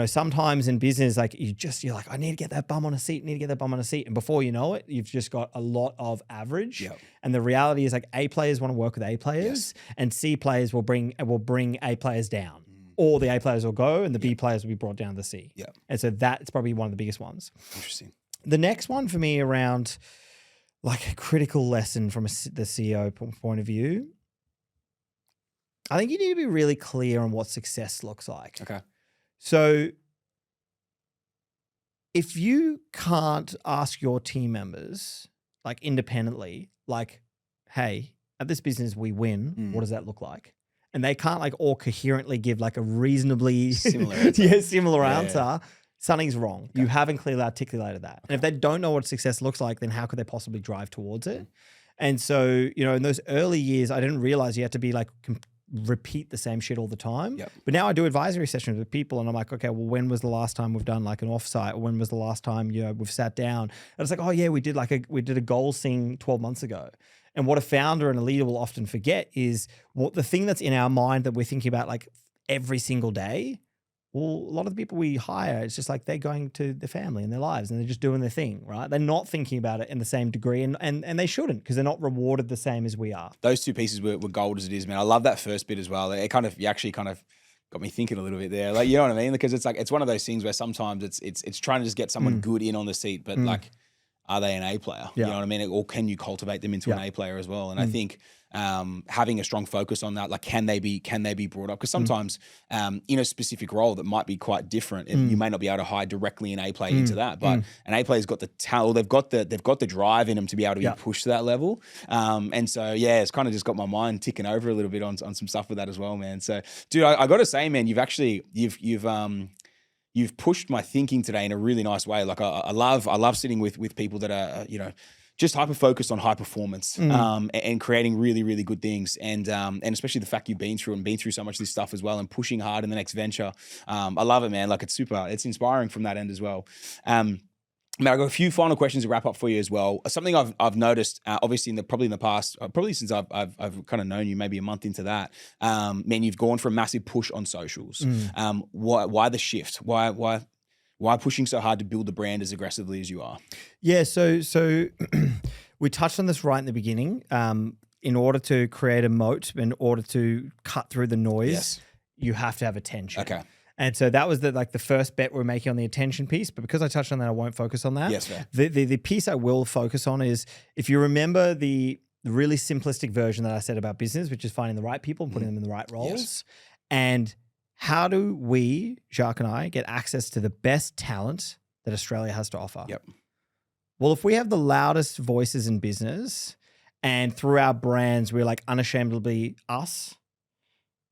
sometimes in business, like you're like, I need to get that bum on a seat, And before you know it, you've just got a lot of average. Yep. And the reality is like A players want to work with A players, and C players will bring A players down. Or the A players will go and the B players will be brought down to the C. And so that's probably one of the biggest ones. Interesting. The next one for me around like a critical lesson from the CEO point of view, I think you need to be really clear on what success looks like. Okay. So if you can't ask your team members like independently, like, hey, at this business we win, what does that look like? And they can't like all coherently give like a reasonably similar answer. Something's wrong. Okay. You haven't clearly articulated that. And if they don't know what success looks like, then how could they possibly drive towards it? And so, in those early years, I didn't realize you had to be like, repeat the same shit all the time. But now I do advisory sessions with people and I'm like, okay, well, when was the last time we've done like an offsite? Or when was the last time, we've sat down? And it's like, oh yeah, we did a goal thing 12 months ago. And what a founder and a leader will often forget is what the thing that's in our mind that we're thinking about like every single day. Well, a lot of the people we hire, it's just like they're going to their family and their lives and they're just doing their thing, right? They're not thinking about it in the same degree and they shouldn't because they're not rewarded the same as we are. Those two pieces were gold as it is, man. I love that first bit as well. You actually kind of got me thinking a little bit there. Like, you know what I mean? Because it's like, it's one of those things where sometimes it's trying to just get someone good in on the seat, but like, are they an A player? You know what I mean? Or can you cultivate them into an A player as well? And I think, having a strong focus on that. Like, can they be brought up? Because sometimes in a specific role that might be quite different, you may not be able to hire directly an A player into that, but an A player's got the talent. They've got the drive in them to be able to be pushed to that level. And so yeah, it's kind of just got my mind ticking over a little bit on some stuff with that as well, man. So dude, I got to say, man, you've pushed my thinking today in a really nice way. Like I love sitting with people that are, just hyper focused on high performance, and creating really, really good things. And especially the fact you've been through so much of this stuff as well, and pushing hard in the next venture. I love it, man. Like it's inspiring from that end as well. Now, I've got a few final questions to wrap up for you as well. Something I've noticed, obviously in the past, probably since I've kind of known you, maybe a month into that, man, you've gone for a massive push on socials. Why the shift? Why pushing so hard to build the brand as aggressively as you are? Yeah, so we touched on this right in the beginning. In order to create a moat, in order to cut through the noise, you have to have attention. Okay. And so that was the first bet we're making on the attention piece. But because I touched on that, I won't focus on that. Yes, fair. The piece I will focus on is, if you remember the really simplistic version that I said about business, which is finding the right people and putting them in the right roles. Yes. And how do we, Jacques and I, get access to the best talent that Australia has to offer? Yep. Well, if we have the loudest voices in business, and through our brands, we're like unashamedly us,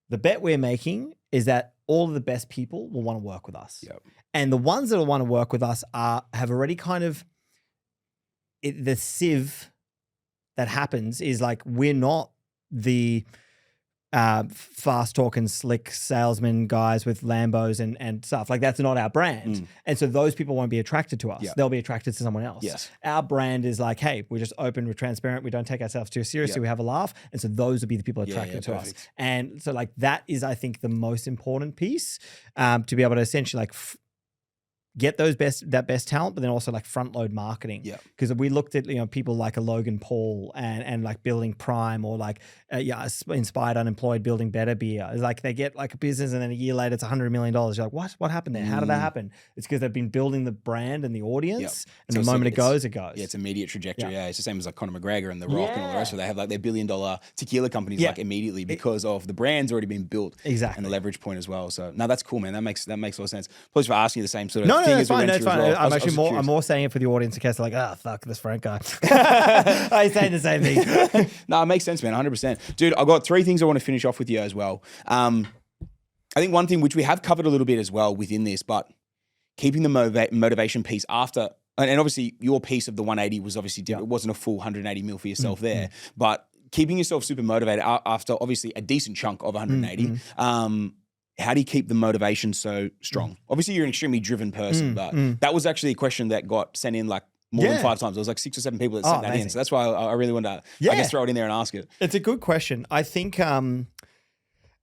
the bet we're making is that all of the best people will want to work with us. Yep. And the ones that will want to work with us have already the sieve that happens is like, we're not the fast talking, slick salesman guys with Lambos and stuff. Like, that's not our brand. And so those people won't be attracted to us. Yep. They'll be attracted to someone else. Yes. Our brand is like, hey, we're just open, we're transparent, we don't take ourselves too seriously, we have a laugh. And so those will be the people attracted to us. And so like, that is, I think, the most important piece, to be able to essentially like get that best talent, but then also like front load marketing. Yeah. Because we looked at, people like a Logan Paul and like building Prime, or like Inspired Unemployed building Better Beer. It's like they get like a business and then a year later it's $100 million. You're like, what happened there? How did that happen? It's because they've been building the brand and the audience, and so the moment it goes. Yeah, it's immediate trajectory. Yeah. It's the same as like Conor McGregor and The Rock and all the rest of it. They have like their $1 billion tequila companies like immediately because of the brand's already been built. Exactly. And the leverage point as well. So no, that's cool, man. That makes a lot of sense. Please for asking you the same sort of No, thing it's fine. It's fine. Well. I'm more saying it for the audience in case they're like, fuck this Frank guy. I saying the same thing. No, it makes sense, man. 100%. Dude, I've got 3 things I want to finish off with you as well. I think one thing which we have covered a little bit as well within this, but keeping the motivation piece after, and obviously your piece of the 180 was obviously different. It wasn't a full 180 mil for yourself there, but keeping yourself super motivated after obviously a decent chunk of 180. How do you keep the motivation so strong? Obviously, you're an extremely driven person, but that was actually a question that got sent in like more than 5 times. There was like 6 or 7 people that sent that in. So that's why I really wanted to, I guess, throw it in there and ask it. It's a good question. I think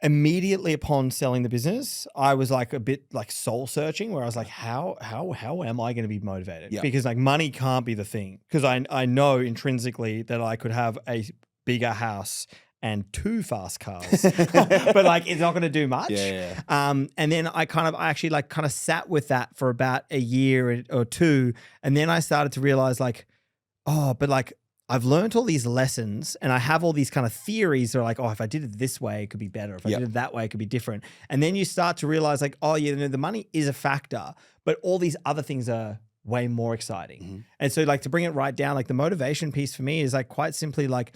immediately upon selling the business, I was like a bit like soul searching, where I was like, how am I going to be motivated? Yeah. Because like money can't be the thing. Because I know intrinsically that I could have a bigger house and 2 fast cars, but like, it's not going to do much. And then I actually sat with that for about a year or 2. And then I started to realize like, but like, I've learned all these lessons and I have all these kind of theories that are like, if I did it this way, it could be better. If I did it that way, it could be different. And then you start to realize like, the money is a factor, but all these other things are way more exciting. And so like, to bring it right down, like the motivation piece for me is like quite simply like,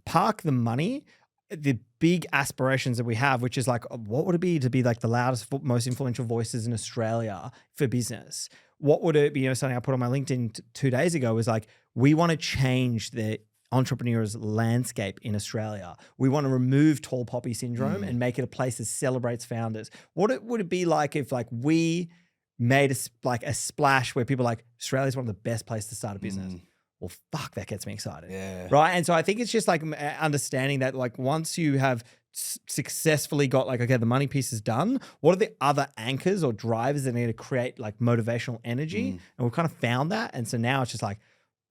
park the money, the big aspirations that we have, which is like, what would it be to be like the loudest, most influential voices in Australia for business? What would it be? Something I put on my LinkedIn 2 days ago was like, we want to change the entrepreneurs landscape in Australia. We want to remove tall poppy syndrome and make it a place that celebrates founders. What would it be like if like we made a splash where people are like, Australia's one of the best places to start a business? Well, fuck, that gets me excited. Yeah. Right. And so I think it's just like understanding that like once you have successfully got like, okay, the money piece is done, what are the other anchors or drivers that need to create like motivational energy? And we've kind of found that. And so now it's just like,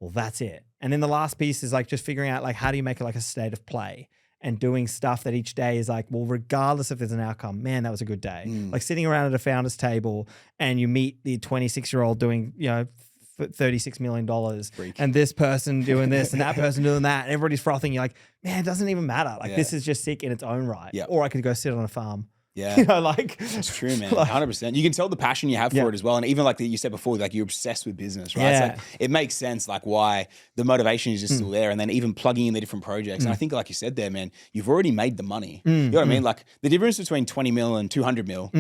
well, that's it. And then the last piece is like just figuring out like, how do you make it like a state of play? And doing stuff that each day is like, well, regardless if there's an outcome, man, that was a good day. Like sitting around at a founder's table and you meet the 26-year-old doing, $36 million Freak. and this person doing this and that person doing that. And everybody's frothing. You're like, man, it doesn't even matter. Like this is just sick in its own right. Yep. Or I could go sit on a farm. Yeah. You know, like it's true, man. like, 100%. You can tell the passion you have for it as well. And even like you said before, like you're obsessed with business, right? Yeah. It's like, it makes sense like why the motivation is just still there. And then even plugging in the different projects. And I think like you said there, man, you've already made the money. You know what I mean? Like the difference between 20 mil and 200 mil,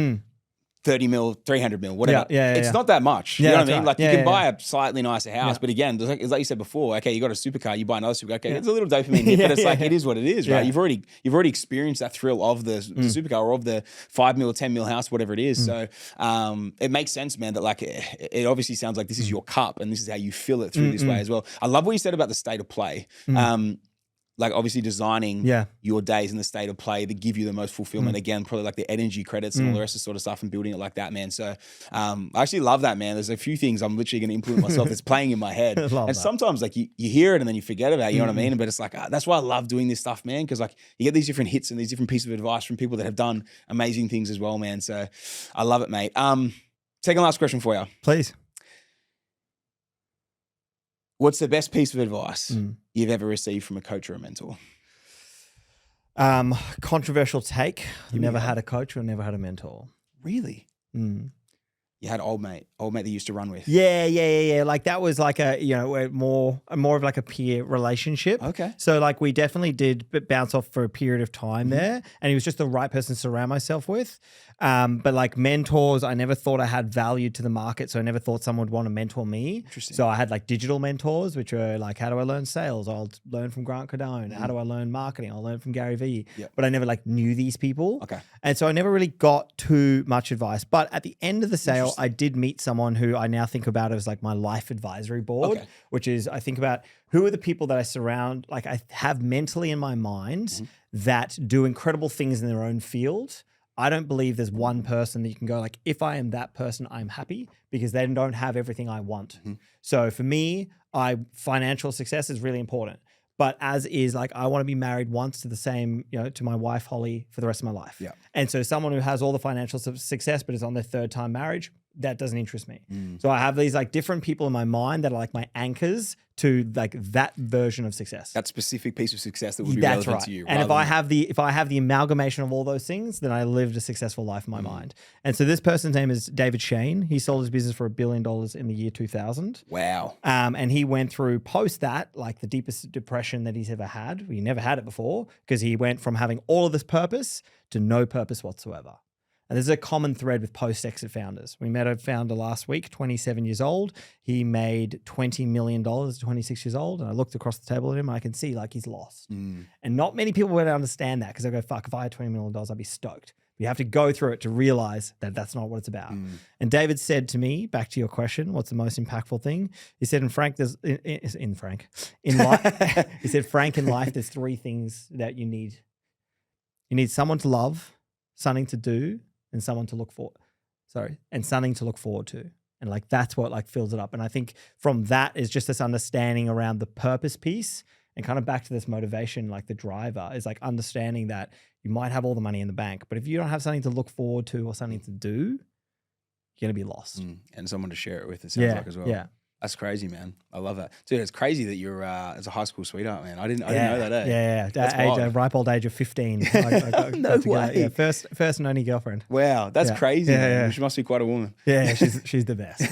30 mil, 300 mil, whatever. It's not that much. You know what I mean? Right. Like you can buy a slightly nicer house, but again, like you said before, okay, you got a supercar, you buy another supercar. Okay, it's a little dopamine hit, but it's like it is what it is, right? You've already experienced that thrill of the supercar or of the 5 mil, 10 mil house, whatever it is. So it makes sense, man, that like it obviously sounds like this is your cup and this is how you fill it through this way as well. I love what you said about the state of play. Like obviously designing your days in the state of play that give you the most fulfillment. Again, probably like the energy credits and all the rest of sort of stuff and building it like that, man. So I actually love that, man. There's a few things I'm literally going to implement myself that's playing in my head. And sometimes like you hear it and then you forget about it, you know what I mean? But it's like, that's why I love doing this stuff, man. Cause like you get these different hits and these different pieces of advice from people that have done amazing things as well, man. So I love it, mate. Second last question for you. Please. What's the best piece of advice you've ever received from a coach or a mentor? Controversial take. I've never had a coach or never had a mentor. Really? You had old mate that you used to run with. Yeah. Like that was like more of like a peer relationship. Okay. So like we definitely did bounce off for a period of time there, and he was just the right person to surround myself with. But like mentors, I never thought I had value to the market, so I never thought someone would want to mentor me. Interesting. So I had like digital mentors, which were like, how do I learn sales? I'll learn from Grant Cardone. How do I learn marketing? I'll learn from Gary Vee. But I never like knew these people. Okay. And so I never really got too much advice. But at the end of the sale, I did meet someone who I now think about as like my life advisory board, which is I think about who are the people that I surround, like I have mentally in my mind that do incredible things in their own field. I don't believe there's one person that you can go like, if I am that person, I'm happy, because they don't have everything I want. So for me, financial success is really important. But as is, like, I want to be married once to the same, to my wife, Holly, for the rest of my life. Yeah. And so someone who has all the financial success, but is on their third time marriage, that doesn't interest me. So I have these like different people in my mind that are like my anchors to like that version of success. That specific piece of success that would be relevant to you. And if I have the amalgamation of all those things, then I lived a successful life in my mind. And so this person's name is David Shane. He sold his business for $1 billion in the year 2000. Wow. And he went through post that, like the deepest depression that he's ever had. He never had it before, because he went from having all of this purpose to no purpose whatsoever. And there's a common thread with post-exit founders. We met a founder last week, 27 years old. He made $20 million, 26 years old. And I looked across the table at him and I can see like he's lost. And not many people would understand that, because they go, fuck, if I had $20 million, I'd be stoked. But you have to go through it to realize that that's not what it's about. And David said to me, back to your question, what's the most impactful thing? He said, Frank, in life, he said, Frank, in life, there's three things that you need. You need someone to love, something to do, and something to look forward to. And like, that's what like fills it up. And I think from that is just this understanding around the purpose piece, and kind of back to this motivation, like the driver is like understanding that you might have all the money in the bank, but if you don't have something to look forward to or something to do, you're going to be lost. And someone to share it with, it sounds like as well. Yeah. That's crazy, man. I love that. Dude, it's crazy that you're as a high school sweetheart, man. I didn't know that, eh? Yeah. At ripe old age of 15. No way. First and only girlfriend. Wow, that's crazy, man. She must be quite a woman. Yeah, she's the best.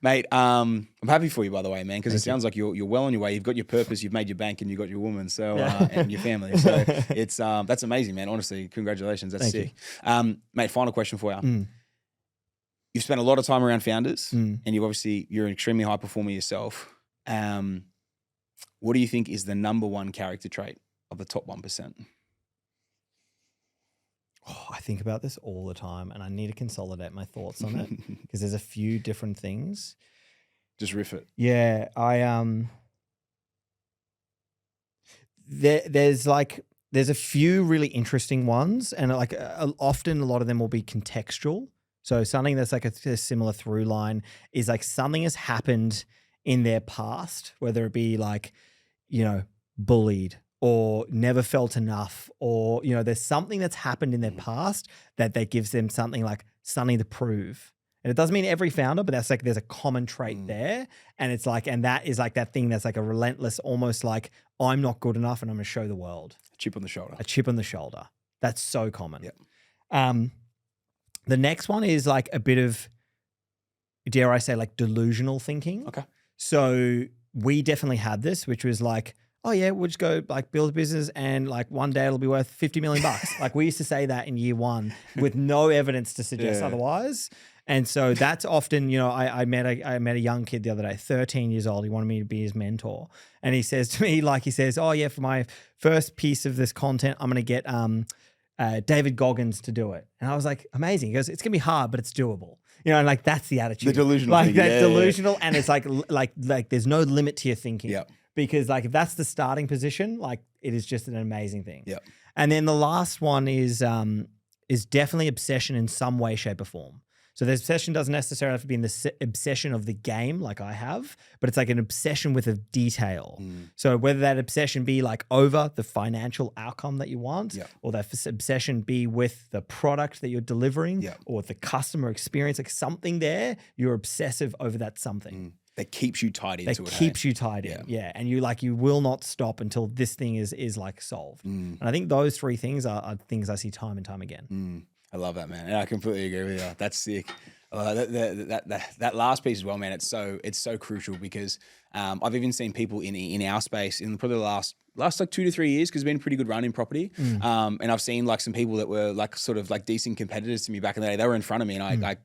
Mate, I'm happy for you, by the way, man, because it sounds like you're well on your way. You've got your purpose, you've made your bank, and you've got your woman, so and your family. So it's that's amazing, man. Honestly, congratulations. That's sick. Mate, final question for you. You've spent a lot of time around founders, and you're an extremely high performer yourself. What do you think is the number one character trait of the top 1%? Oh, I think about this all the time, and I need to consolidate my thoughts on it, because there's a few different things. Just riff it. Yeah, there's a few really interesting ones, and like often a lot of them will be contextual. So something that's like a similar through line is like something has happened in their past, whether it be like, bullied or never felt enough, or, there's something that's happened in their past that gives them something to prove. And it doesn't mean every founder, but that's like there's a common trait there. And it's like, and that is like that thing that's like a relentless, almost like I'm not good enough and I'm going to show the world. A chip on the shoulder. A chip on the shoulder. That's so common. Yep. The next one is like a bit of, dare I say, like delusional thinking. Okay. So we definitely had this, which was like, oh yeah, we'll just go like build a business and like one day it'll be worth 50 million bucks. Like we used to say that in year one with no evidence to suggest otherwise. And so that's often, you know, I met a young kid the other day, 13 years old. He wanted me to be his mentor. And he says to me, like, he says, oh yeah, for my first piece of this content, I'm going to get David Goggins to do it. And I was like, amazing. He goes, it's going to be hard, but it's doable. You know, and like that's the attitude. The delusional like thing. that delusional. And it's like there's no limit to your thinking. Yeah. Because like if that's the starting position, like it is just an amazing thing. Yeah. And then the last one is definitely obsession in some way, shape, or form. So the obsession doesn't necessarily have to be in the obsession of the game like I have, but it's like an obsession with a detail. So whether that obsession be like over the financial outcome that you want, or that obsession be with the product that you're delivering, or the customer experience, like something there, you're obsessive over that something. That keeps you tied into it. That keeps you tied in. Yeah. And you will not stop until this thing is like solved. And I think those three things are things I see time and time again. I love that, man. And I completely agree with you. That's sick. That last piece as well, man. It's so crucial because I've even seen people in our space in probably the last like 2 to 3 years, because it's been a pretty good run in property. And I've seen like some people that were like sort of like decent competitors to me back in the day. They were in front of me, and I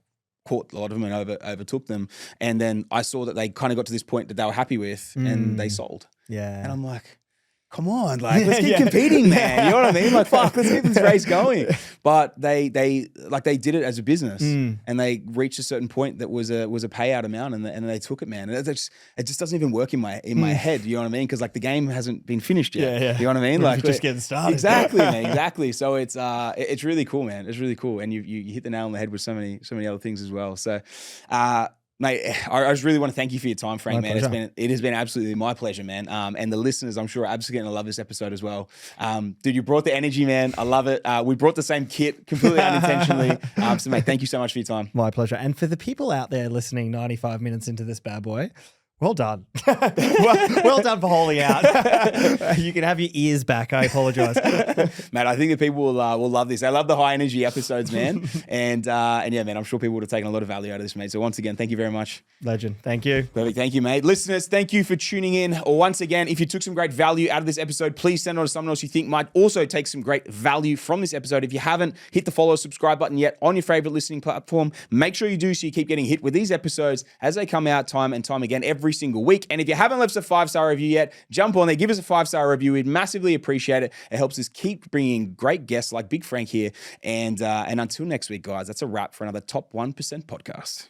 caught a lot of them and overtook them. And then I saw that they kind of got to this point that they were happy with, and they sold. Yeah. And I'm like, come on, like let's keep competing, man. You know what I mean? Like, fuck, let's keep this race going. But they did it as a business, and they reached a certain point that was a payout amount, and they took it, man. And it just doesn't even work in my head. You know what I mean? Because like the game hasn't been finished yet. Yeah. You know what I mean? Like just getting started. Exactly, man. Exactly. So it's really cool, man. It's really cool, and you hit the nail on the head with so many other things as well. So. Mate, I just really want to thank you for your time, Frank, My man. pleasure. It has been absolutely my pleasure, man. And the listeners, I'm sure, are absolutely going to love this episode as well. Dude, you brought the energy, man. I love it. We brought the same kit completely unintentionally. So, mate, thank you so much for your time. My pleasure. And for the people out there listening 95 minutes into this bad boy, well done. well done for holding out. You can have your ears back. I apologize. Mate, I think that people will love this. I love the high energy episodes, man. and yeah, man, I'm sure people would have taken a lot of value out of this, mate. So once again, thank you very much. Legend. Thank you. Perfect. Thank you, mate. Listeners, thank you for tuning in. Once again, if you took some great value out of this episode, please send it on to someone else you think might also take some great value from this episode. If you haven't hit the follow, subscribe button yet on your favorite listening platform, make sure you do so you keep getting hit with these episodes as they come out time and time again every single week. And if you haven't left us a 5-star review yet, jump on there, give us a 5-star review. We'd massively appreciate it. It helps us keep bringing great guests like Big Frank here. And until next week, guys, that's a wrap for another Top 1% podcast.